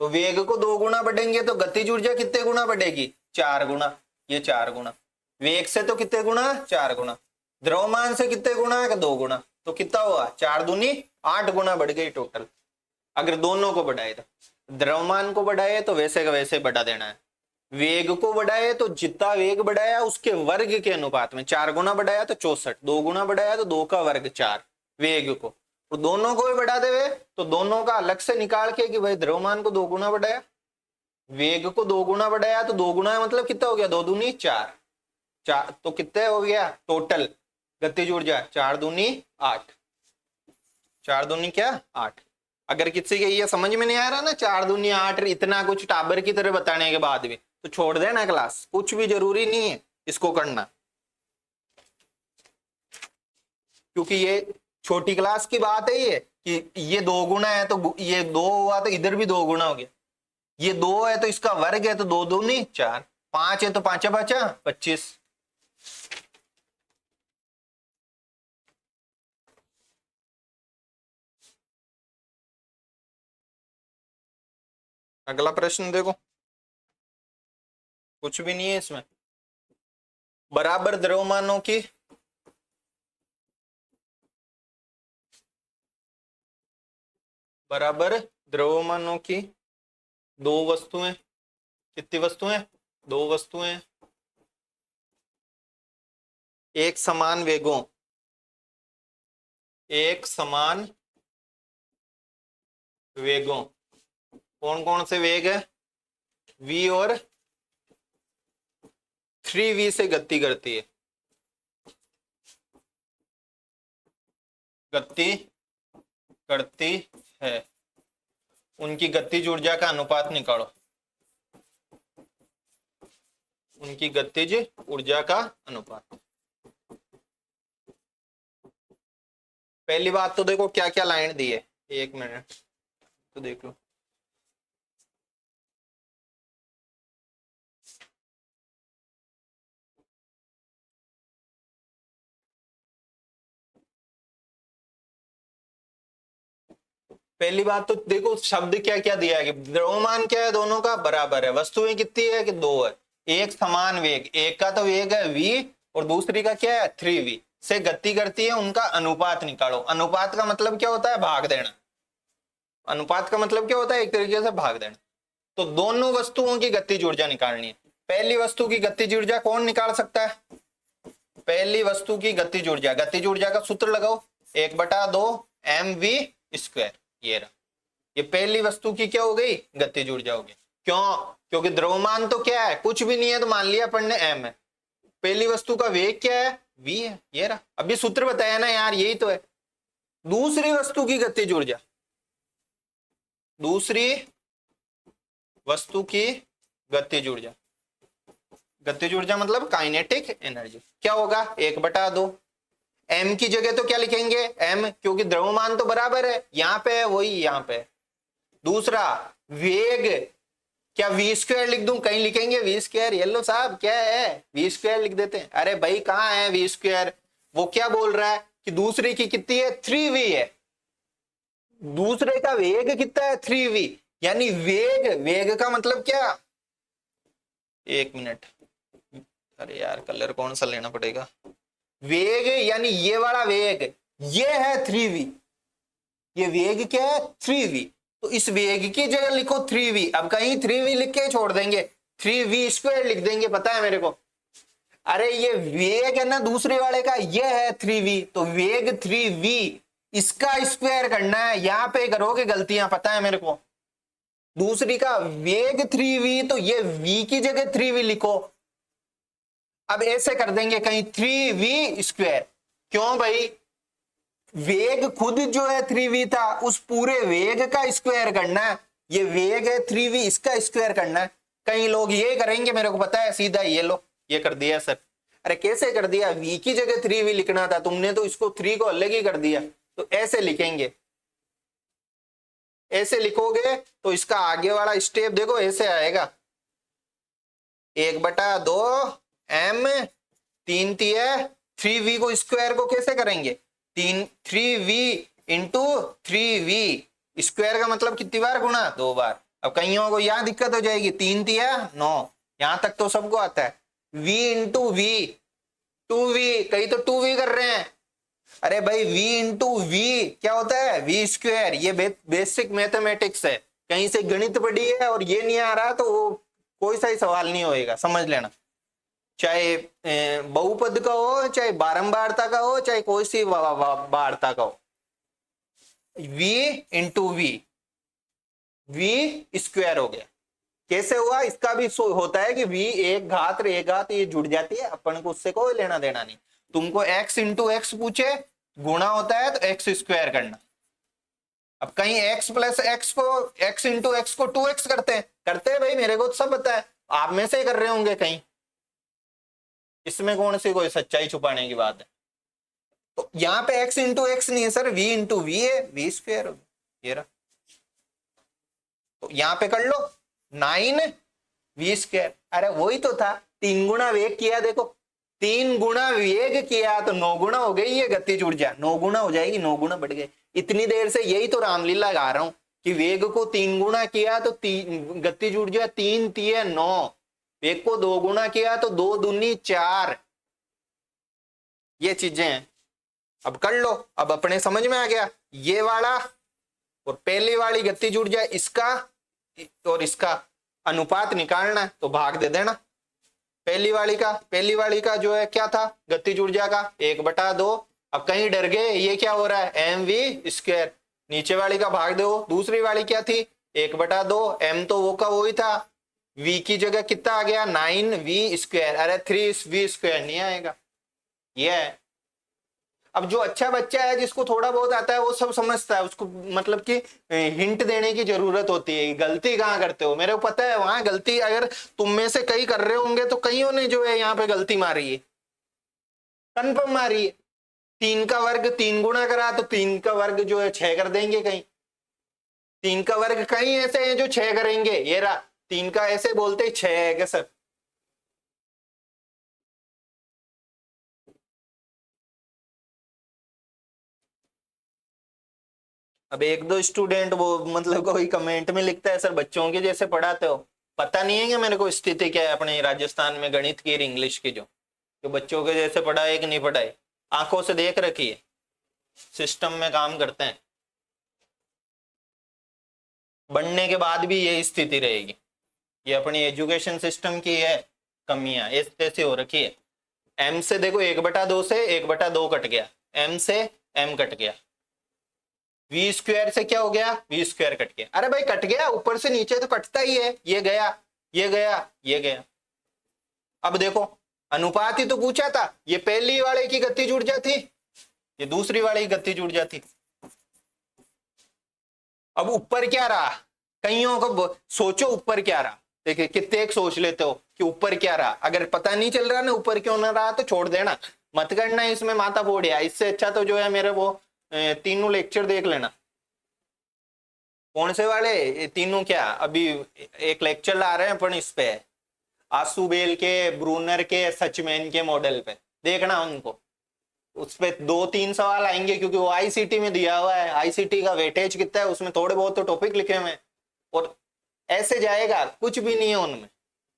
तो वेग को 2 गुना बढ़ेंगे तो गतिज ऊर्जा कितने गुना बढ़ेगी? 4 गुना। ये 4 गुना। वेग से तो कितने गुना? 4 गुना। द्रव्यमान से कितने गुना? 2 गुना। तो कितना हुआ? 4 दूनी 8 गुना बढ़ गई टोटल। अगर दोनों को बढ़ाए तो, द्रव्यमान को बढ़ाए तो वैसे का वैसे बढ़ा देना है, वेग को बढ़ाए तो जितना वेग बढ़ाया उसके वर्ग के अनुपात में, 4 गुना बढ़ाया तो 64, 2 गुना बढ़ाया तो 2 का वर्ग 4 वेग को, तो दोनों को भी बढ़ा देवे तो दोनों का अलग से निकाल के कि भाई द्रव्यमान को 2 गुना बढ़ाया, वेग को 2 गुना बढ़ाया तो 2 गुना मतलब कितना हो गया? 2 दूनी 4, 4 तो कितने हो गया टोटल गतिज ऊर्जा? 4 दूनी 8, 4 दूनी क्या? 8। अगर किसी के ये समझ में नहीं आ रहा ना 4 दूनी 8 इतना कुछ टाबर की तरह बताने के बाद भी, तो छोड़ देना क्लास, कुछ भी जरूरी नहीं है इसको करना, क्योंकि ये छोटी क्लास की बात है ये कि ये 2 गुना है तो ये 2 हुआ तो इधर भी 2 गुना हो गया, ये 2 है तो इसका वर्ग है तो 2 दूनी 4, 5 है तो 5 5 25। अगला प्रश्न देखो, कुछ भी नहीं है इसमें। बराबर द्रव्यमानों की दो वस्तुएं, कितनी वस्तुएं? 2 वस्तुएं एक समान वेगों, कौन कौन से वेग है? v और 3v से गति करती है, उनकी गतिज ऊर्जा का अनुपात निकालो, उनकी गतिज ऊर्जा का अनुपात। पहली बात तो देखो क्या क्या लाइन दी है, 1 मिनट तो देख लो। पहली बात तो देखो शब्द क्या क्या दिया है कि द्रव्यमान क्या है? दोनों का बराबर है। वस्तुएं कितनी है? कि 2 है। एक समान वेग, एक का तो वेग है v और दूसरी का क्या है? 3v से गति करती है, उनका अनुपात निकालो। अनुपात का मतलब क्या होता है? भाग देना। अनुपात का मतलब क्या होता है? एक तरीके से भाग देना। तो दोनों वस्तुओं की गतिज ऊर्जा निकालनी है। पहली वस्तु की गतिज ऊर्जा कौन निकाल सकता है? पहली वस्तु की गतिज ऊर्जा, गतिज ऊर्जा का सूत्र लगाओ, 1/2 mv²। ये रहा, ये पहली वस्तु की क्या हो गई? गतिज ऊर्जा हो गई। क्यों? क्योंकि द्रव्यमान तो क्या है? कुछ भी नहीं है, तो मान लिया अपन ने m है। पहली वस्तु का वेग क्या है? v है। ये रहा, अभी सूत्र बताया ना यार, यही तो है। दूसरी वस्तु की गतिज ऊर्जा, दूसरी वस्तु की गतिज ऊर्जा, गतिज ऊर्जा मतलब काइनेटिक एनर्जी क्या होगा? 1/2 m की जगह तो क्या लिखेंगे? m, क्योंकि द्रव्यमान तो बराबर है, यहां पे है वही यहां पे है, दूसरा वेग, क्या वी स्क्वायर लिख दूं? कहीं लिखेंगे वी स्क्वायर? ये लो साहब क्या है, वी स्क्वायर लिख देते हैं। अरे भाई कहाँ है वी स्क्वायर? वो क्या बोल रहा है कि दूसरे की कितनी है, 3v है, दूसरे का वेग कितना है, 3v, यानी वेग, वेग का मतलब क्या, एक मिनट, अरे यार कलर कौन सा लेना पड़ेगा, वेग यानी ये वाला वेग, ये है 3v, ये वेग क्या है 3v, तो इस वेग की जगह लिखो 3v। अब कहीं 3v लिख के छोड़ देंगे, 3v स्क्वायर लिख देंगे, पता है मेरे को। अरे ये वेग है ना दूसरे वाले का, ये है 3v, तो वेग 3v, इसका स्क्वायर करना है, यहां पे करोगे गलतियां, पता है मेरे को। दूसरी का वेग 3v, तो ये v की जगह 3v लिखो। अब ऐसे कर देंगे कहीं 3v स्क्वायर, क्यों भाई, वेग खुद जो है 3v था, उस पूरे वेग का स्क्वायर करना है, ये वेग है 3v, इसका स्क्वायर करना है। कई लोग ये करेंगे, मेरे को पता है, सीधा ये लो, ये कर दिया सर। अरे कैसे कर दिया, v की जगह 3v लिखना था, तुमने तो इसको 3 को अलग ही कर दिया। तो ऐसे लिखेंगे, ऐसे लिखोगे तो इसका आगे वाला स्टेप देखो ऐसे आएगा, 1/2 m 3 तिया 3v को स्क्वायर को कैसे करेंगे, 3v इंटू 3v स्क्वायर का मतलब कितनी बार गुणा, 2 बार। अब कईयों को यहां दिक्कत हो जाएगी, 3 तिया 9, यहां तक तो सबको आता है, v इंटू v 2v, कई तो 2v कर रहे हैं। अरे भाई v इंटू v क्या होता है, v स्क्वायर, ये बेसिक मैथमेटिक्स है, कहीं से गणित पढ़ी है और ये नहीं आ रहा तो वो कोई सा ही सवाल नहीं होएगा, समझ लेना। चाहे बहुपद का हो, चाहे बारंबारता का हो, चाहे कोई सी वार्ता का हो, v इंटू v स्क्वायर हो गया। कैसे हुआ, इसका भी होता है कि v एक घात रे घात ये जुड़ जाती है, अपन को उससे कोई लेना देना नहीं। तुमको x इंटू एक्स पूछे, गुणा होता है तो x स्क्वायर करना। अब कहीं x प्लस एक्स को, x इंटू एक्स को 2x करते हैं भाई, मेरे को तो सब पता है, आप में से कर रहे होंगे कहीं, इसमें कौन सी कोई सच्चाई छुपाने की बात है। तो यहाँ पे x इंटू एक्स नहीं है सर, v इंटू वी है, v स्क्वायर हो गया, ये रहा। तो यहाँ पे कर लो 9v स्क्वायर, अरे वही तो था, 3 गुणा वेग किया, देखो 3 गुणा वेग किया तो 9 गुणा हो गई ये गतिज ऊर्जा, 9 गुना हो जाएगी, 9 गुना बढ़ गए। इतनी देर से यही तो रामलीला गा रहा हूं कि वेग को 3 गुणा किया तो गतिज ऊर्जा 3 तिया 9, वेग को 2 गुणा किया तो 2 दूनी 4, ये चीजें हैं। अब कर लो, अब अपने समझ में आ गया, ये वाला और पहली वाली गतिज ऊर्जा, इसका और इसका अनुपात निकालना है तो भाग दे देना। पहली वाली का जो है क्या था, गतिज ऊर्जा का 1/2। अब कहीं डर गए, ये क्या हो रहा है, mv स्क्वायर, नीचे वाली का भाग दो। दूसरी वाली क्या थी, 1/2, m तो वो का वही था, v की जगह कितना आ गया, 9v स्क्वायर, अरे 3v स्क्वायर नहीं आएगा, ये है। अब जो अच्छा बच्चा है, जिसको थोड़ा बहुत आता है, वो सब समझता है, उसको मतलब कि हिंट देने की जरूरत होती है, गलती कहाँ करते हो, मेरे को पता है वहां गलती, अगर तुम में से कई कर रहे होंगे तो कईयों ने जो है यहाँ पे गलती मारी है, कन्फर्म मारी है। 3 का वर्ग 3 गुणा करा तो 3 का वर्ग जो है 6 कर देंगे, कहीं 3 का वर्ग कहीं ऐसे हैं जो 6 करेंगे, ये रहा 3 का ऐसे बोलते 6 है क्या सर। अब 1-2 स्टूडेंट वो मतलब कोई कमेंट में लिखता है, सर बच्चों के जैसे पढ़ाते हो, पता नहीं है कि मेरे को स्थिति क्या है अपने राजस्थान में गणित की और इंग्लिश की, जो बच्चों के जैसे पढ़ाए कि नहीं पढ़ाए, आंखों से देख रखी है, सिस्टम में काम करते हैं, बनने के बाद भी यही स्थिति रहेगी। ये अपनी एजुकेशन सिस्टम की है कमियां, इस तैसी हो रखी है। m से देखो 1/2 से 1/2 कट गया, m से m कट गया, v स्क्वायर से क्या हो गया, v स्क्वायर कट गया। अरे भाई कट गया, ऊपर से नीचे तो कटता ही है, ये गया ये गया ये गया। अब देखो अनुपात ही तो पूछा था, ये पहली वाले की गतिज ऊर्जा थी, ये दूसरी वाले की गतिज ऊर्जा थी। अब ऊपर क्या रहा, कईयों को सोचो ऊपर क्या रहा, देखिए कितने एक सोच लेते हो कि ऊपर क्या रहा, अगर पता नहीं चल रहा ना ऊपर क्यों ना रहा तो छोड़ देना, मत करना इसमें माथा फोड़िया, इससे अच्छा तो जो है मेरे वो तीनों लेक्चर देख लेना। कौन से वाले? ये तीनों क्या? अभी एक लेक्चर ला रहे हैं अपन इस पे, आसुबेल के, ब्रूनर के, सचमैन के मॉडल पे, देखना उनको। उस पे 2-3 सवाल आएंगे, क्योंकि वो आईसीटी में दिया हुआ है। आईसीटी का वेटेज कितना है, उसमें थोड़े बहुत तो टॉपिक लिखे हुए हैं, और ऐसे जाएगा, कुछ भी नहीं है उनमें।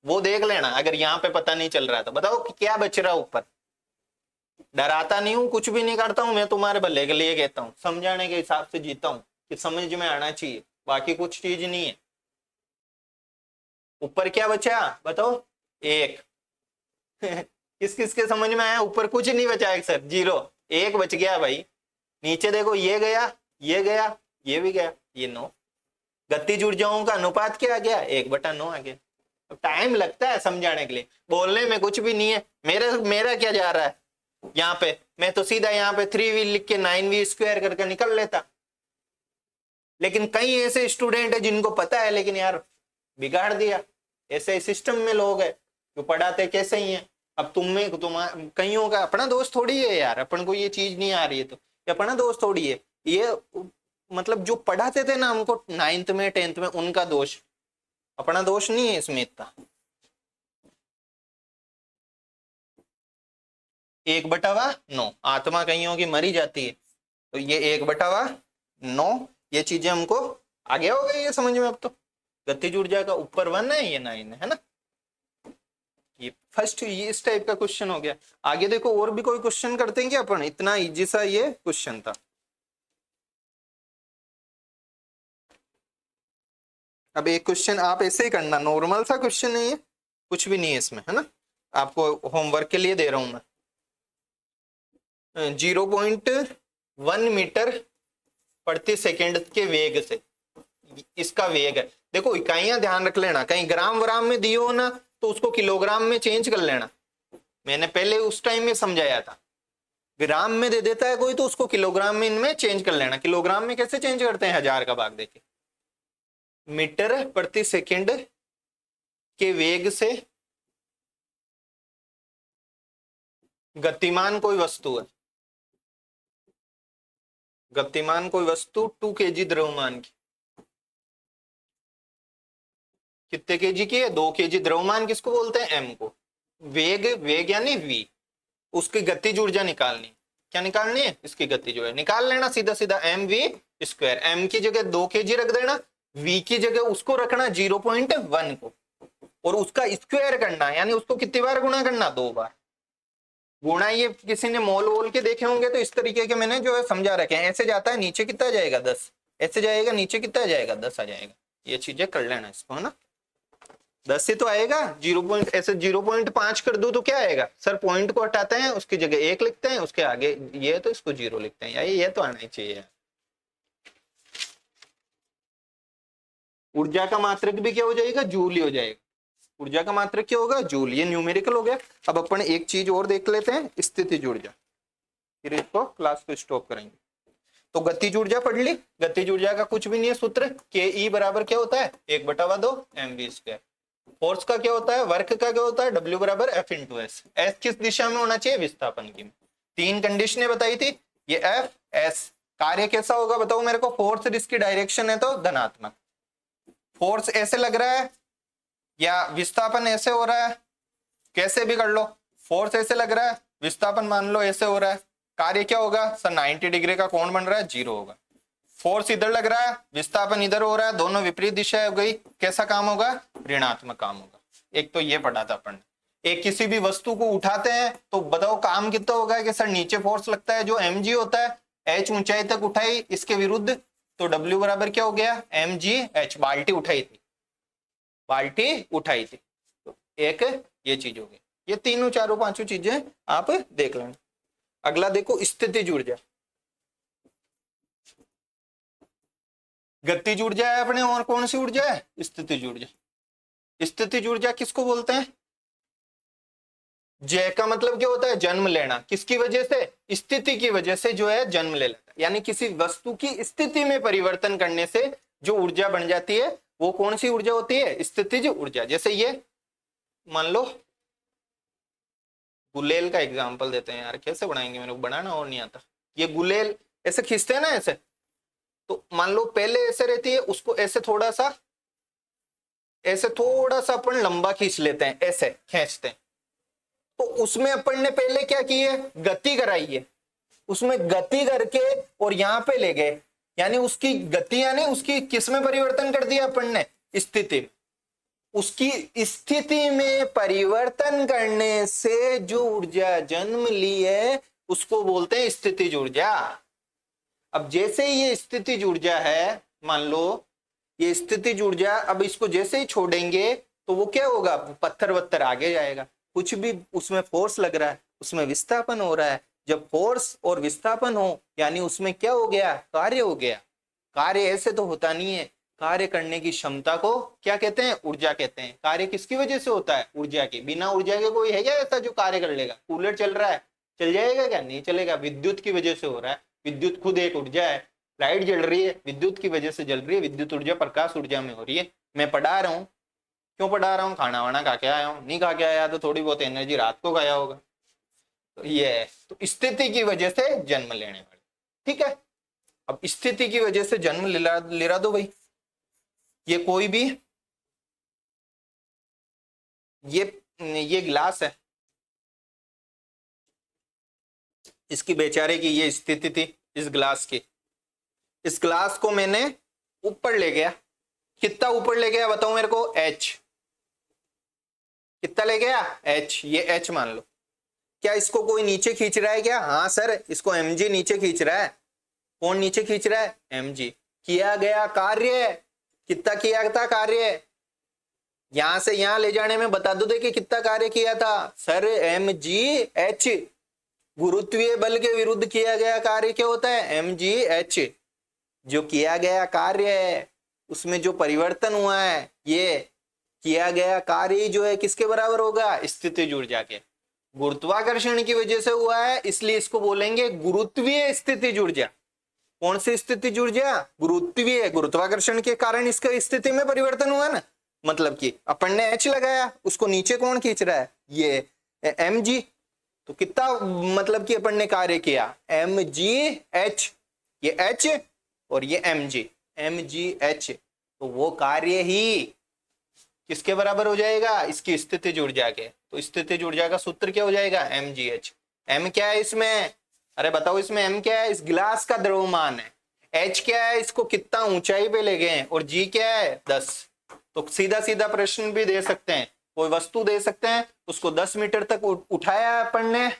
वो देख लेना, अगर यहाँ पे पता नहीं चल रहा तो बताओ कि क्या बच रहा ऊपर। डराता नहीं हूं, कुछ भी नहीं करता हूं, मैं तुम्हारे भले के लिए कहता हूँ, समझाने के हिसाब से जीता हूँ कि समझ में आना चाहिए, बाकी कुछ चीज नहीं है। ऊपर क्या बचा बताओ? एक किस किस के समझ में आया? ऊपर कुछ नहीं बचा है सर, 0, 1 बच गया भाई। नीचे देखो, ये गया, ये गया, ये भी गया, ये 9। गतिज ऊर्जाओं का अनुपात क्या आ गया? 1/9 आ गया। टाइम लगता है समझाने के लिए, बोलने में कुछ भी नहीं है। मेरा क्या जा रहा है यहाँ पे? मैं तो सीधा यहाँ पे 3v लिख के 9v² करके निकल लेता। लेकिन कई ऐसे स्टूडेंट है जिनको पता है, लेकिन यार बिगाड़ दिया। ऐसे सिस्टम में लोग है जो पढ़ाते कैसे ही हैं। अब कईयों का अपना दोस्त थोड़ी है यार, अपन को ये चीज नहीं आ रही है तो ये अपना दोस्त थोड़ी है। ये मतलब जो पढ़ाते थे ना हमको 9th में 10th में, उनका दोष, अपना दोष नहीं है इसमें इतना। 1/9 आत्मा कईयों की मरी जाती है, तो ये 1/9 ये चीजें हमको आगे हो गई ये समझ में अब तो। गतिज ऊर्जा का ऊपर 1 है, ये 9 है ना। ये फर्स्ट ये इस टाइप का क्वेश्चन हो गया। आगे देखो और भी कोई क्वेश्चन करते हैं क्या अपन? इतना इजी सा ये क्वेश्चन था। अब एक क्वेश्चन आप ऐसे ही करना, नॉर्मल सा क्वेश्चन है ये, कुछ भी नहीं है इसमें, है ना। आपको होमवर्क के लिए दे रहा हूं मैं। 0.1 मीटर प्रति सेकंड के वेग से, इसका वेग है। देखो इकाइयां ध्यान रख लेना, कहीं ग्राम व्राम में दियो ना तो उसको किलोग्राम में चेंज कर लेना। मैंने पहले उस टाइम में समझाया था, ग्राम में दे देता है कोई तो उसको किलोग्राम में इनमें चेंज कर लेना। किलोग्राम में कैसे चेंज करते हैं? 1000 का भाग देके। मीटर प्रति सेकंड के वेग से गतिमान कोई वस्तु है, गतिमान कोई वस्तु 2 kg द्रव्यमान की, कितने केजी की है? 2 kg। द्रव्यमान किसको बोलते हैं? एम को। वेग, वेग यानी वी, उसकी गतिज ऊर्जा निकालनी। क्या निकालनी है? इसकी गतिज ऊर्जा निकाल लेना सीधा सीधा, mv²। एम की जगह 2 kg रख देना, वी की जगह उसको रखना 0.1 को, और उसका स्क्वायर करना, यानी उसको कितनी बार गुणा करना? 2 बार गुणा। ये किसी ने मोल वोल के देखे होंगे तो इस तरीके के मैंने जो है समझा रखे हैं। ऐसे जाता है नीचे कितना जाएगा? 10। ऐसे जाएगा नीचे कितना जाएगा? 10 आ जाएगा। ये चीजें कर लेना इसको, है ना। 10 से तो आएगा 0. ऐसे 0.5 कर दो तो क्या आएगा सर? पॉइंट को हटाते हैं, उसकी जगह 1 लिखते हैं, उसके आगे ये तो इसको 0 लिखते हैं। ये तो आना ही चाहिए। ऊर्जा का मात्रक भी क्या हो जाएगा? जूल ही हो जाएगा। ऊर्जा का मात्रक क्या होगा? जूल। ये न्यूमेरिकल हो गया। अब अपन एक चीज और देख लेते हैं, स्थितिज ऊर्जा, फिर इसको क्लास को स्टॉप करेंगे। तो गतिज ऊर्जा पढ़ ली। गतिज ऊर्जा का कुछ भी नहीं है सूत्र, के ई बराबर क्या होता है? 1/2 mv²। फोर्स का क्या होता है? वर्क का क्या होता है? W बराबर F इंटू एस। एस किस दिशा में होना चाहिए? विस्थापन की। 3 कंडीशनें बताई थी, ये F S। कार्य कैसा होगा बताओ मेरे को? फोर्स इसकी डायरेक्शन है तो धनात्मक। फोर्स ऐसे लग रहा है या विस्थापन ऐसे हो रहा है, कैसे भी कर लो। फोर्स ऐसे लग रहा है, विस्थापन मान लो ऐसे हो रहा है, कार्य क्या होगा सर? 90 डिग्री का कोण बन रहा है, 0 होगा। फोर्स इधर लग रहा है, विस्थापन इधर हो रहा है, दोनों विपरीत दिशा हो गई, कैसा काम होगा? ऋणात्मक काम होगा। एक तो ये पढ़ा था अपन। एक किसी भी वस्तु को उठाते हैं तो बताओ काम कितना होगा? कि सर नीचे फोर्स लगता है जो mg होता है, h ऊंचाई तक उठाई, इसके विरुद्ध तो W बराबर क्या हो गया? mgh। बाल्टी उठाई थी, बाल्टी उठाई थी, तो एक ये चीज हो गई। ये तीनों चारों पांचों चीजें आप देख लेना। अगला देखो स्थितिज ऊर्जा। गतिज ऊर्जा है अपने, और कौन सी ऊर्जा है? स्थितिज ऊर्जा। स्थितिज ऊर्जा किसको बोलते हैं? जय का मतलब क्या होता है? जन्म लेना। किसकी वजह से? स्थिति की वजह से जो है जन्म ले लेता है, यानी किसी वस्तु की स्थिति में परिवर्तन करने से जो ऊर्जा बन जाती है वो कौन सी ऊर्जा होती है? स्थितिज ऊर्जा। जैसे ये मान लो गुलेल का एग्जांपल देते हैं यार, कैसे बनाएंगे? मेरे को बनाना और नहीं आता। ये गुलेल ऐसे खींचते हैं ना, ऐसे तो मान लो पहले ऐसे रहती है, उसको ऐसे थोड़ा सा अपन लंबा खींच लेते हैं, ऐसे खींचते हैं। तो उसमें अपन ने पहले क्या की है, गति कराई है, उसमें गति करके और यहां पे ले गए, यानी उसकी गति यानी उसकी किस में परिवर्तन कर दिया अपन ने, स्थिति। उसकी स्थिति में परिवर्तन करने से जो ऊर्जा जन्म ली है उसको बोलते हैं स्थितिज ऊर्जा। अब जैसे ये स्थितिज ऊर्जा है, मान लो ये स्थितिज ऊर्जा, अब इसको जैसे ही छोड़ेंगे तो वो क्या होगा, पत्थर वत्थर आगे जाएगा, कुछ भी उसमें फोर्स लग रहा है, उसमें विस्थापन हो रहा है। जब फोर्स और विस्थापन हो यानी उसमें क्या हो गया, कार्य हो गया। कार्य ऐसे तो होता नहीं है, कार्य करने की क्षमता को क्या कहते हैं, ऊर्जा कहते हैं। कार्य किसकी वजह से होता है, ऊर्जा की। बिना ऊर्जा के कोई है क्या ऐसा जो कार्य कर लेगा? कूलर चल रहा है, चल जाएगा क्या? नहीं चलेगा, विद्युत की वजह से हो रहा है। विद्युत खुद एक ऊर्जा है। लाइट जल रही है, विद्युत की वजह से जल रही है, विद्युत ऊर्जा प्रकाश ऊर्जा में हो रही है। मैं पढ़ा रहा हूँ, क्यों पढ़ा रहा हूँ, खाना वाना खा के आया हूँ, नहीं खा के आया तो थोड़ी बहुत एनर्जी रात को खाया होगा। तो ये है, तो स्थिति की वजह से जन्म लेने वाले, ठीक है। अब स्थिति की वजह से जन्म ले दो भाई। ये कोई भी, ये गिलास है, इसकी बेचारे की ये स्थिति थी इस गिलास की। इस गिलास को मैंने ऊपर ले गया, कितना ऊपर ले गया बताओ मेरे को, h। कितना ले गया, h। ये h मान लो। क्या इसको कोई नीचे खींच रहा है क्या? हाँ सर, इसको mg नीचे खींच रहा है। कौन नीचे खींच रहा है, mg। किया गया कार्य कितना किया था, कार्य यहां से यहां ले जाने में बता दो कि कितना कार्य किया था सर, mgh। गुरुत्वीय बल के विरुद्ध किया गया कार्य क्या होता है, mgh। जो किया गया कार्य है उसमें जो परिवर्तन हुआ है, ये किया गया कार्य जो है किसके बराबर होगा, स्थितिज ऊर्जा के। गुरुत्वाकर्षण की वजह से हुआ है, इसलिए इसको बोलेंगे गुरुत्वीय स्थितिज ऊर्जा। कौन सी स्थितिज ऊर्जा, गुरुत्वीय। गुरुत्वाकर्षण के कारण इसका स्थिति में परिवर्तन हुआ ना, मतलब कि अपन ने h लगाया, उसको नीचे कौन खींच रहा है, ये mg। तो कितना मतलब कि अपन ने कार्य किया, mgh। ये h और ये mgh, तो वो कार्य ही किसके बराबर हो जाएगा, इसकी स्थितिज ऊर्जा के। तो स्थितिज ऊर्जा का सूत्र क्या हो जाएगा, mgh। m क्या है इसमें, अरे बताओ इसमें m क्या है, इस गिलास का द्रव्यमान है। h क्या है, इसको कितना ऊंचाई पे ले गए, और g क्या है, 10। तो सीधा सीधा प्रश्न भी दे सकते हैं, कोई वस्तु दे सकते हैं, उसको 10 मीटर तक उठाया है अपन ने,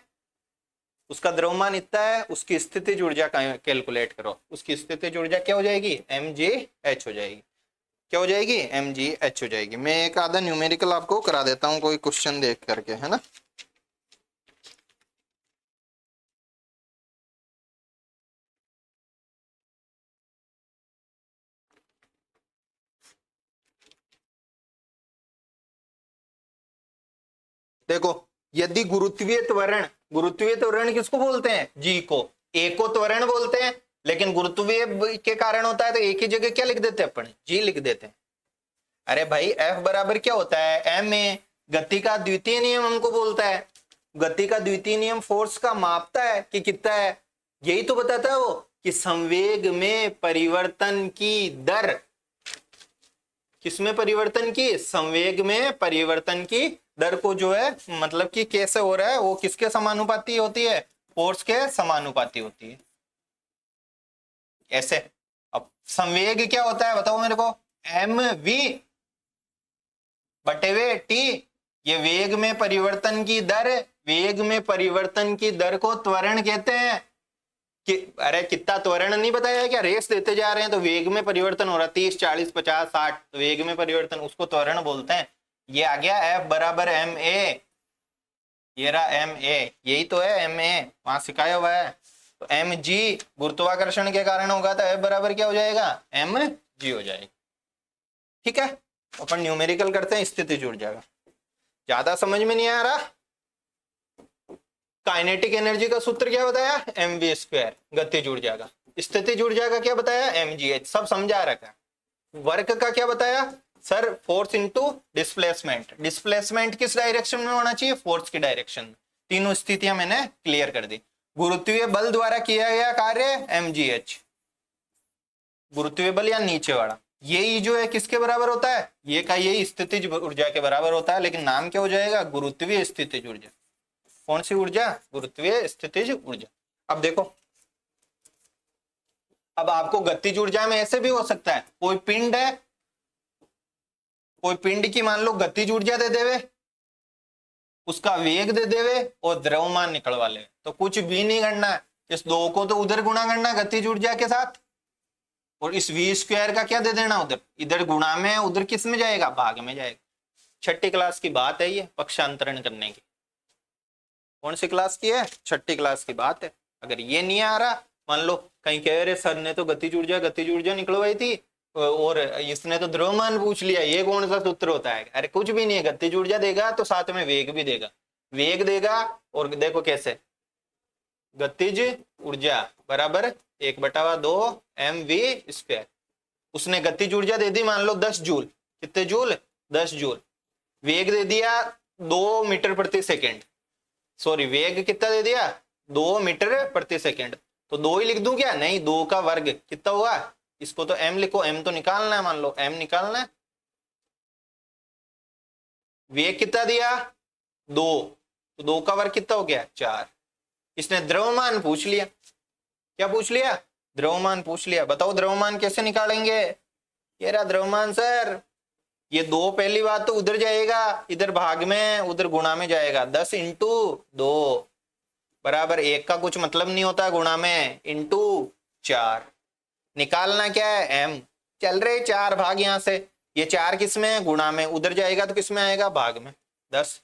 उसका द्रव्यमान इतना है, उसकी स्थितिज ऊर्जा कैलकुलेट करो। उसकी स्थितिज ऊर्जा क्या हो जाएगी, mgh हो जाएगी। क्या हो जाएगी, mgh हो जाएगी। मैं एक आधा न्यूमेरिकल आपको करा देता हूं कोई क्वेश्चन देख करके, है ना। देखो, यदि गुरुत्वीय त्वरण किसको बोलते हैं, जी को। ए को त्वरण बोलते हैं, लेकिन गुरुत्वीय के कारण होता है तो एक ही जगह क्या लिख देते हैं अपन, जी लिख देते हैं। अरे भाई F बराबर क्या होता है, m ए। गति का द्वितीय नियम हमको बोलता है, गति का द्वितीय नियम फोर्स का मापता है कि कितना है, यही तो बताता है वो कि संवेग में परिवर्तन की दर, किसमें परिवर्तन की, संवेग में परिवर्तन की दर को जो है मतलब कि कैसे हो रहा है, वो किसके समानुपाती होती है, फोर्स के समानुपाती होती है, ऐसे। अब संवेग क्या होता है बताओ मेरे को, mv बटे वे t। ये वेग में परिवर्तन की दर, वेग में परिवर्तन की दर को त्वरण कहते हैं। कि अरे कितना त्वरण नहीं बताया क्या, रेस देते जा रहे हैं तो वेग में परिवर्तन हो रहा है 30 40 50 60, तो वेग में परिवर्तन उसको त्वरण बोलते हैं। ये आ गया F बराबर ma, ये रहा ma, यही तो है ma, वहां सिखाया हुआ है। तो mg गुरुत्वाकर्षण के कारण होगा तो F बराबर क्या हो जाएगा, mg हो जाएगा, ठीक है। अपन न्यूमेरिकल करते हैं स्थितिज ऊर्जा का, ज्यादा समझ में नहीं आ रहा। काइनेटिक एनर्जी का सूत्र क्या बताया, mv²। गतिज ऊर्जा का, स्थितिज ऊर्जा का क्या बताया, mgh, सब समझा रखा। वर्क का क्या बताया sir, force into displacement. Displacement किस डायरेक्शन में होना चाहिए, फोर्स की डायरेक्शन में। तीनों स्थितियां मैंने क्लियर कर दी। गुरुत्वीय बल द्वारा किया गया कार्य mgh, गुरुत्वीय बल या नीचे वाला, ये जो है किसके बराबर होता है, ये का ये स्थितिज ऊर्जा के बराबर होता है, लेकिन नाम क्या हो जाएगा, गुरुत्वीय स्थितिज ऊर्जा। कौन सी ऊर्जा, गुरुत्वीय स्थितिज ऊर्जा। अब देखो, अब आपको गतिज ऊर्जा में ऐसे भी हो सकता है, कोई पिंड है, कोई पिंड की मान लो गतिज ऊर्जा दे देवे, उसका वेग दे देवे और द्रव्यमान निकलवा ले, तो कुछ भी नहीं करना है, इस दो को तो उधर गुणा करना है गतिज ऊर्जा के साथ, और इस v स्क्वायर का क्या दे देना उधर, इधर गुणा में, उधर किस में जाएगा, भाग में जाएगा। छठी क्लास की बात है ये, पक्षांतरण करने की। कौन सी क्लास की है, छठी क्लास की बात है। अगर ये नहीं आ रहा, मान लो कहीं कह रहे सर ने तो गतिज ऊर्जा निकलवाई थी और इसने तो द्रव्यमान पूछ लिया, ये कौन सा सूत्र होता है, अरे कुछ भी नहीं है, गतिज ऊर्जा देगा तो साथ में वेग भी देगा, वेग देगा, और देखो कैसे, गतिज ऊर्जा बराबर 1/2 mv²। उसने गतिज ऊर्जा दे दी मान लो 10 जूल, कितने जूल, 10 जूल। वेग दे दिया 2 मीटर प्रति सेकेंड, सॉरी वेग कितना दे दिया, 2 मीटर प्रति सेकेंड, तो 2 ही लिख दूं क्या, नहीं, 2 का वर्ग कितना हुआ, इसको तो m लिखो, m तो निकालना है, मान लो m निकालना है। वेग कितना दिया 2, तो 2 का वर्ग कितना हो गया 4। इसने द्रव्यमान पूछ लिया, क्या पूछ लिया, द्रव्यमान पूछ लिया। बताओ द्रव्यमान कैसे निकालेंगे, ये रहा द्रव्यमान सर, ये 2 पहली बात तो उधर जाएगा, इधर भाग में, उधर गुणा में जाएगा, 10 × 2 बराबर 1 का कुछ मतलब नहीं होता गुणा में, इंटू 4। निकालना क्या है, m, चल रहे 4 भाग, यहां से ये 4 किस में, गुणा में, उधर जाएगा तो किस में आएगा, भाग में, 10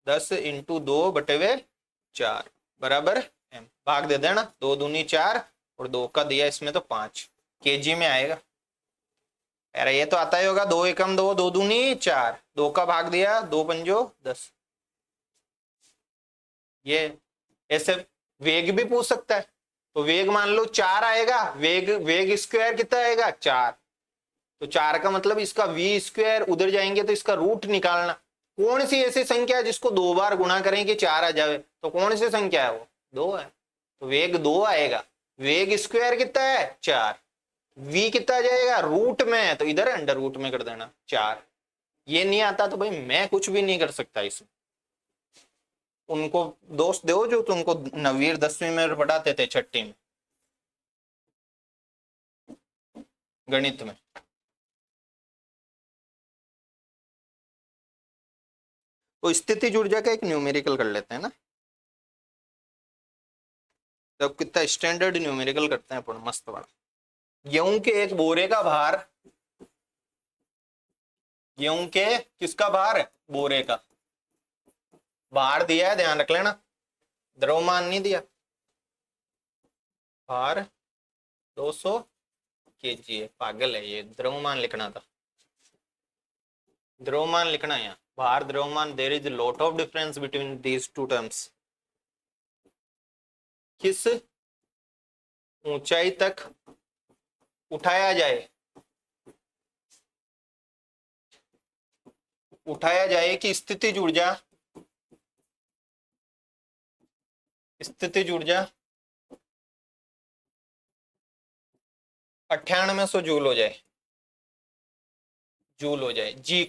× 2/4 बराबर m, भाग दे देना, 2 दूनी 4 और 2 का दिया इसमें तो 5 kg में आएगा। अरे ये तो आता ही होगा, 2 एकम 2, 2 दूनी 4, 2 का भाग दिया, 2 पंजो 10। ये ऐसे वेग भी पूछ सकता है, तो वेग मान लो 4 आएगा, वेग स्क्वायर कितना आएगा 4, तो 4 का मतलब इसका v², उधर जाएंगे तो इसका रूट निकालना। कौन सी ऐसी संख्या है जिसको 2 बार गुणा करें कि 4 आ जाए, तो कौन सी संख्या है वो, 2 है, तो वेग 2 आएगा। वेग स्क्वायर कितना है 4, v कितना आ जाएगा रूट में, तो इधर अंडर रूट में कर देना 4। ये नहीं आता तो भाई मैं कुछ भी नहीं कर सकता इसमें। उनको दोस्त दो जो तुमको 9वीं 10वीं में पढ़ाते थे, छठी में गणित में। तो स्थितिज ऊर्जा का एक न्यूमेरिकल कर लेते हैं ना, तब कितना स्टैंडर्ड न्यूमेरिकल करते हैं अपन मस्त वाला। गेहूं के एक बोरे का भार, गेहूं के किसका भार, बोरे का भार दिया है, ध्यान रख लेना, द्रव्यमान नहीं दिया, भार 200 kg है, पागल है ये, द्रव्यमान लिखना था, द्रव्यमान लिखना है यहाँ, भार द्रव्यमान, there is lot of difference between these two terms. किस ऊंचाई तक उठाया जाए, उठाया जाए कि स्थितिज ऊर्जा 9800 जूल हो जाए, जी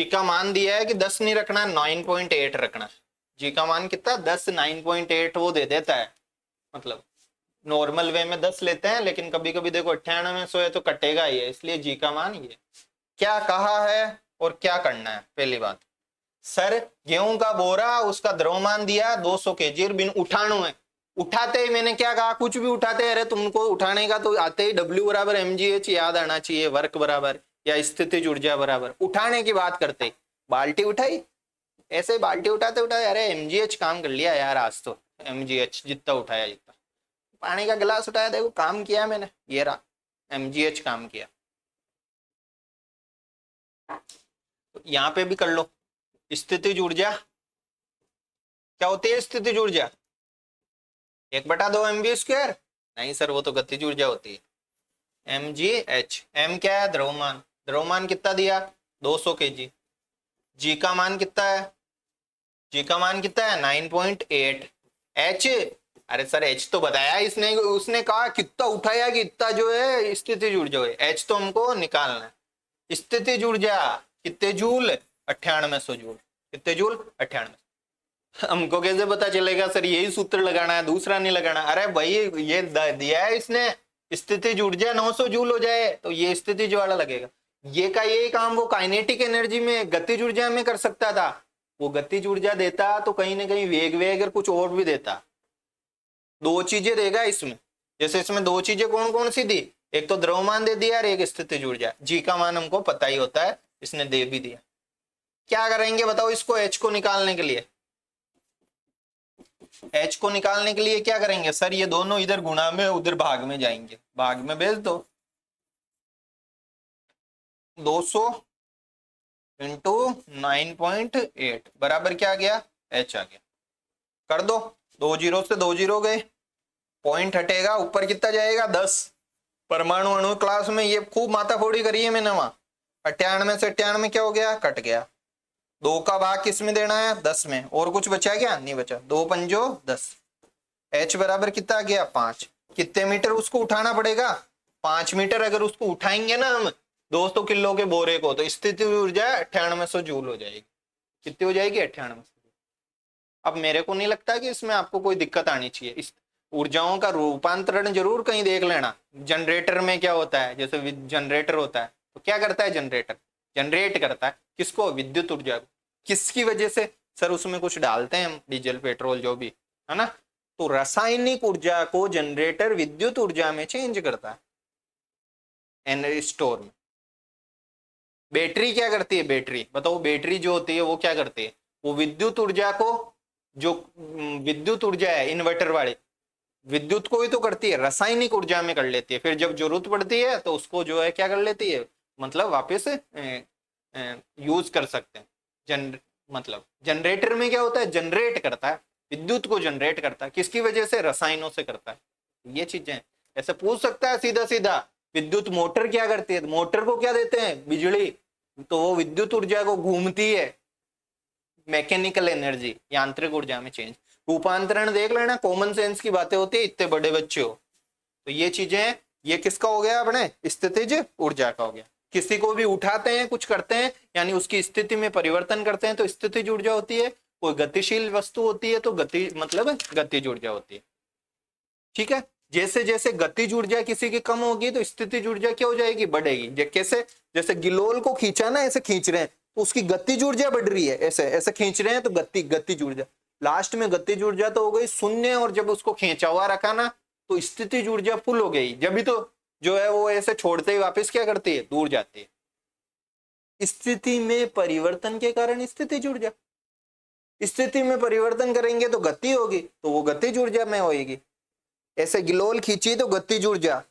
का मान दिया है कि 10 नहीं रखना, 9.8 रखना। जी का मान कितना 10, 9.8 वो दे देता है, मतलब नॉर्मल वे में 10 लेते हैं, लेकिन कभी कभी देखो 9800 है तो कटेगा ही है, इसलिए जी का मान ये। क्या कहा है और क्या करना है, पहली बात, सर गेहूं का बोरा, उसका द्रव्यमान दिया 200 kg और बिन उठाणु है, उठाते ही मैंने क्या कहा, कुछ भी उठाते, अरे तुमको उठाने का तो आते ही W बराबर mgh याद आना चाहिए, वर्क बराबर या स्थितिज ऊर्जा बराबर। उठाने की बात करते बाल्टी उठाई, ऐसे बाल्टी उठाते उठाते अरे mgh काम कर लिया यार, आज तो mgh जितना उठाया, जितना पानी का गिलास उठाया, देखो काम किया मैंने, ये रहा mgh काम किया। तो यहाँ पे भी कर लो, स्थितिज ऊर्जा क्या होती है, स्थितिज ऊर्जा 1/2 mv², नहीं सर वो तो गतिज ऊर्जा होती है, mgh। m क्या है, द्रव्यमान, द्रव्यमान कितना दिया 200 kg, g का मान कितना है, 9.8, h अरे सर एच तो बताया इसने, उसने कहा कितना उठाया कि इतना जो है स्थितिज ऊर्जा है, एच तो हमको निकालना है। स्थितिज ऊर्जा कितने जूल, 9800 जूल। कितने जूल, 9800। हमको कैसे पता चलेगा सर यही सूत्र लगाना है, दूसरा नहीं लगाना? अरे भाई ये दिया है इसने, स्थितिज ऊर्जा 900 जूल हो जाए तो ये स्थितिज वाला लगेगा। ये का यही काम वो काइनेटिक एनर्जी में, गतिज ऊर्जा में कर सकता था। वो गतिज ऊर्जा देता तो कहीं ना कहीं वेग वेग और कुछ और भी देता। दो चीजें देगा इसमें, जैसे इसमें दो चीजें कौन कौन सी दी, एक तो द्रव्यमान दे दिया और एक स्थितिज ऊर्जा। जी का मान हमको पता ही होता है, इसने दे भी दिया। क्या करेंगे बताओ इसको, एच को निकालने के लिए? एच को निकालने के लिए क्या करेंगे सर, ये दोनों इधर गुणा में उधर भाग में जाएंगे, भाग में भेज दो। 200 इंटू 9.8 बराबर क्या आ गया, एच आ गया। कर दो, 2 जीरो से 2 जीरो गए, पॉइंट हटेगा, ऊपर कितना जाएगा 10। परमाणु अणु क्लास में ये खूब माथाफोड़ी करी है मैंने वहां। 98 से 98 क्या हो गया, कट गया। 2 का भाग किस में देना है, 10 में। और कुछ बचा क्या, नहीं बचा। 2 पंजो 10। एच बराबर कितना आ गया, 5। कितने मीटर उसको उठाना पड़ेगा, 5 मीटर। अगर उसको उठाएंगे ना हम 200 किलो के बोरे को, तो स्थितिज ऊर्जा 9800 जूल हो जाएगी। कितनी हो जाएगी, 9800। अब मेरे को नहीं लगता कि इसमें आपको कोई दिक्कत आनी चाहिए। इस ऊर्जाओं का रूपांतरण जरूर कहीं देख लेना। जनरेटर में क्या होता है, जैसे जनरेटर होता है तो क्या करता है, जनरेटर जनरेट करता है किसको, विद्युत ऊर्जा को। किसकी वजह से सर, उसमें कुछ डालते हैं हम, डीजल पेट्रोल जो भी है ना, तो रासायनिक ऊर्जा को जनरेटर विद्युत ऊर्जा में चेंज करता है एनर्जी स्टोर में। बैटरी क्या करती है, बैटरी बताओ, बैटरी जो होती है वो क्या करती है, वो विद्युत ऊर्जा को, जो विद्युत ऊर्जा है इन्वर्टर वाली, विद्युत को ही तो करती है, रासायनिक ऊर्जा में कर लेती है। फिर जब जरूरत पड़ती है तो उसको जो है क्या कर लेती है, मतलब वापस यूज कर सकते हैं। जन मतलब जनरेटर में क्या होता है, जनरेट करता है, विद्युत को जनरेट करता है। किसकी वजह से, रसायनों से करता है। ये चीजें ऐसे पूछ सकता है सीधा सीधा। विद्युत मोटर क्या करती है, मोटर को क्या देते हैं, बिजली, तो वो विद्युत ऊर्जा को घूमती है, मैकेनिकल एनर्जी यांत्रिक ऊर्जा में चेंज। रूपांतरण देख लेना, कॉमन सेंस की बातें होती है, इतने बड़े बच्चे हो। तो ये चीजें, ये किसका हो गया अपने, स्थितिज ऊर्जा का हो गया। किसी को भी उठाते हैं, कुछ करते हैं, यानी उसकी स्थिति में परिवर्तन करते हैं तो स्थितिज ऊर्जा होती है। कोई गतिशील वस्तु होती है तो गति मतलब गतिज ऊर्जा होती है। ठीक है, जैसे जैसे गतिज ऊर्जा किसी की कम होगी तो स्थितिज ऊर्जा क्या हो जाएगी, बढ़ेगी। कैसे, जैसे गिलोल को खींचा ना, ऐसे खींच रहे हैं तो उसकी गतिज ऊर्जा बढ़ रही है, ऐसे ऐसे खींच रहे हैं तो गतिज ऊर्जा, लास्ट में गतिज ऊर्जा तो हो गई शून्य, और जब उसको खींचा हुआ रखा ना तो स्थितिज ऊर्जा फुल हो गई। जब भी तो जो है वो ऐसे छोड़ते ही वापस क्या करती है, दूर जाती है। स्थिति में परिवर्तन के कारण स्थितिज ऊर्जा, स्थिति में परिवर्तन करेंगे तो गति होगी, तो वो गतिज ऊर्जा में होगी। ऐसे गिलोल खींची तो गतिज ऊर्जा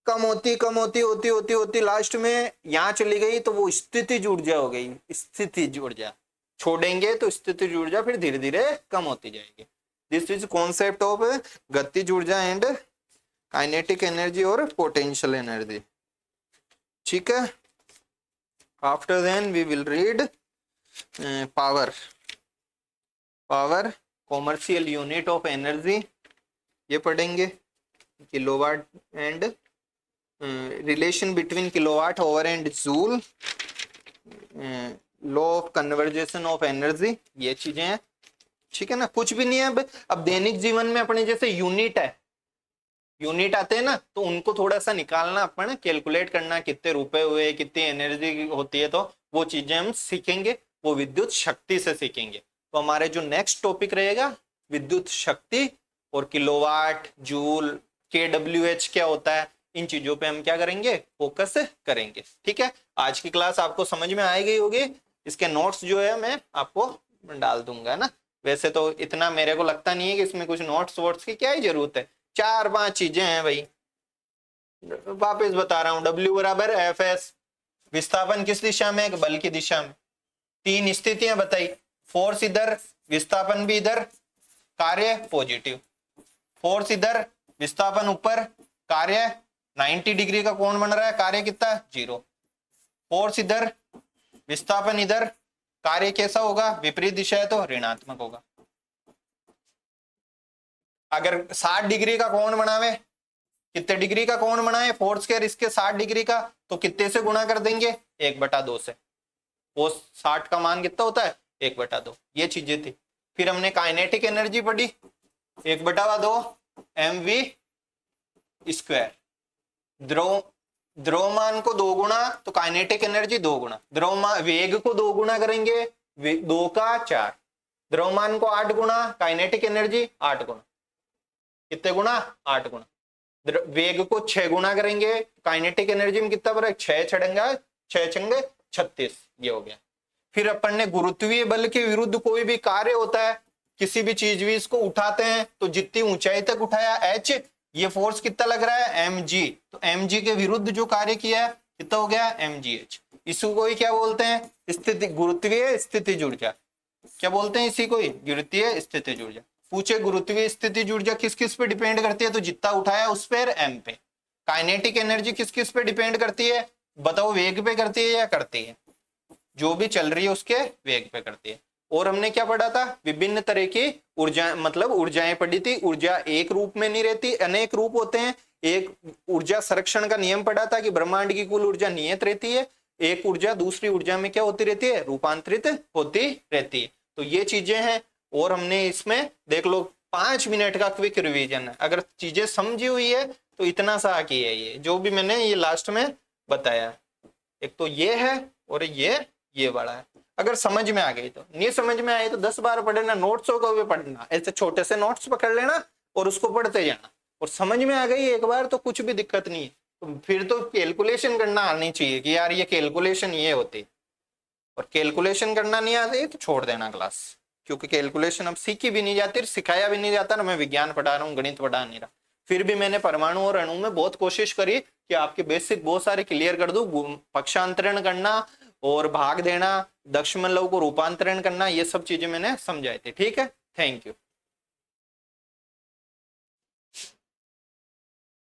कम होती होती लास्ट में यहां चली गई तो वो स्थितिज ऊर्जा हो गई। स्थितिज ऊर्जा छोड़ेंगे तो स्थितिज ऊर्जा फिर धीरे धीरे कम होती जाएगी। दिस इज कॉन्सेप्ट ऑफ गतिज ऊर्जा एंड काइनेटिक एनर्जी और पोटेंशियल एनर्जी। ठीक है, after then we will read power. Power commercial unit of energy ये पढ़ेंगे, kilowatt and relation between kilowatt hour and joule, law of conservation of energy, ये चीजें हैं। ठीक है ना, कुछ भी नहीं है। अब दैनिक जीवन में अपने जैसे यूनिट है, यूनिट आते हैं ना, तो उनको थोड़ा सा निकालना, अपन कैलकुलेट करना, कितने रुपए हुए, कितनी एनर्जी होती है, तो वो चीजें हम सीखेंगे, वो विद्युत शक्ति से सीखेंगे। तो हमारे जो नेक्स्ट टॉपिक रहेगा विद्युत शक्ति और किलोवाट, जूल, KWH क्या होता है, इन चीजों पे हम क्या करेंगे, फोकस करेंगे। ठीक है, आज की क्लास आपको समझ में आई गई होगी। इसके नोट्स जो है मैं आपको डाल दूंगा ना। वैसे तो इतना मेरे को लगता नहीं है कि इसमें कुछ नोट्स वोट्स की क्या ही जरूरत है, 4-5 चीजें हैं भाई। वापस बता रहा हूं, W बराबर FS, विस्थापन किस दिशा में, बल की दिशा में। 3 स्थितियां बताई, फोर्स इधर, विस्थापन भी इधर, कार्य पॉजिटिव। फोर्स इधर, विस्थापन ऊपर, कार्य 90 डिग्री का कोण बन रहा है, कार्य कितना, 0। फोर्स इधर, विस्थापन इधर, कार्य कैसा होगा, विपरीत दिशा है तो ऋणात्मक होगा। अगर 60 डिग्री का कोण बनावे, कितने डिग्री का कोण बनाए फोर्स के और इसके 60 डिग्री का, तो कितने से गुणा कर देंगे 1/2 से। वो 60 का मान कितना होता है 1/2। ये चीजें थी। फिर हमने काइनेटिक एनर्जी पढ़ी 1/2 mv स्क्वायर। द्रव्यमान को 2 गुणा तो काइनेटिक एनर्जी 2 गुणा, द्रव्यमान वेग को 2 गुणा करेंगे 2 का 4, द्रव्यमान को 8 गुणा, काइनेटिक एनर्जी 8 गुणा। कितने गुणा 8 गुणा। वेग को 6 गुणा करेंगे, काइनेटिक एनर्जी में कितना फर्क 6 छड़ेंगे 6 छंगे 36, ये हो गया। फिर अपन ने गुरुत्वीय बल के विरुद्ध कोई भी कार्य होता है, किसी भी चीज भी इसको उठाते हैं तो जितनी ऊंचाई तक उठाया h, ये फोर्स कितना लग रहा है mg, तो mg के विरुद्ध जो कार्य किया है कितना हो गया mgh। इसको कोई क्या बोलते हैं स्थिति गुरुत्वीय स्थितिज ऊर्जा। क्या बोलते हैं इसी को गुरुत्वीय स्थितिज ऊर्जा। पूछे गुरुत्वीय स्थितिज ऊर्जा किस किस पे डिपेंड करती है, तो जितना उठाया उस पर m पे। काइनेटिक एनर्जी किस किस पे डिपेंड करती है बताओ, वेग पे करती है या करती है, जो भी चल रही है उसके वेग पे करती है। और हमने क्या पढ़ा था, विभिन्न तरह की ऊर्जा मतलब ऊर्जाएं पढ़ी थी। ऊर्जा एक रूप में नहीं रहती, अनेक रूप होते हैं। एक ऊर्जा संरक्षण का नियम पढ़ा था कि ब्रह्मांड की कुल ऊर्जा नियत रहती है, एक ऊर्जा दूसरी ऊर्जा में क्या होती रहती है रूपांतरित होती रहती है। तो ये चीजें हैं। और हमने इसमें देख लो 5 मिनट का क्विक रिवीजन है, अगर चीजें समझी हुई है तो इतना सा की है ये जो भी मैंने ये लास्ट में बताया। एक तो ये है और ये बड़ा है। अगर समझ में आ गई तो, नहीं समझ में आई तो 10 बार पढ़ना, नोट्स होगा वो पढ़ना, ऐसे छोटे से नोट्स पकड़ लेना और उसको पढ़ते जाना। और समझ में आ गई एक बार तो कुछ भी दिक्कत नहीं है, तो फिर तो कैलकुलेशन करना आनी चाहिए कि यार ये कैलकुलेशन ये होती, और कैलकुलेशन करना नहीं आती तो छोड़ देना क्लास, क्योंकि कैलकुलेशन अब सीखी भी नहीं जाती, सिखाया भी नहीं जाता ना। मैं विज्ञान पढ़ा रहा हूँ, गणित पढ़ा नहीं रहा। फिर भी मैंने परमाणु और अणु में बहुत कोशिश करी कि आपके बेसिक बहुत सारे क्लियर कर दूं। पक्षांतरण करना और भाग देना, दशमलव को रूपांतरण करना, ये सब चीजें मैंने समझाई थी। ठीक है, थैंक यू।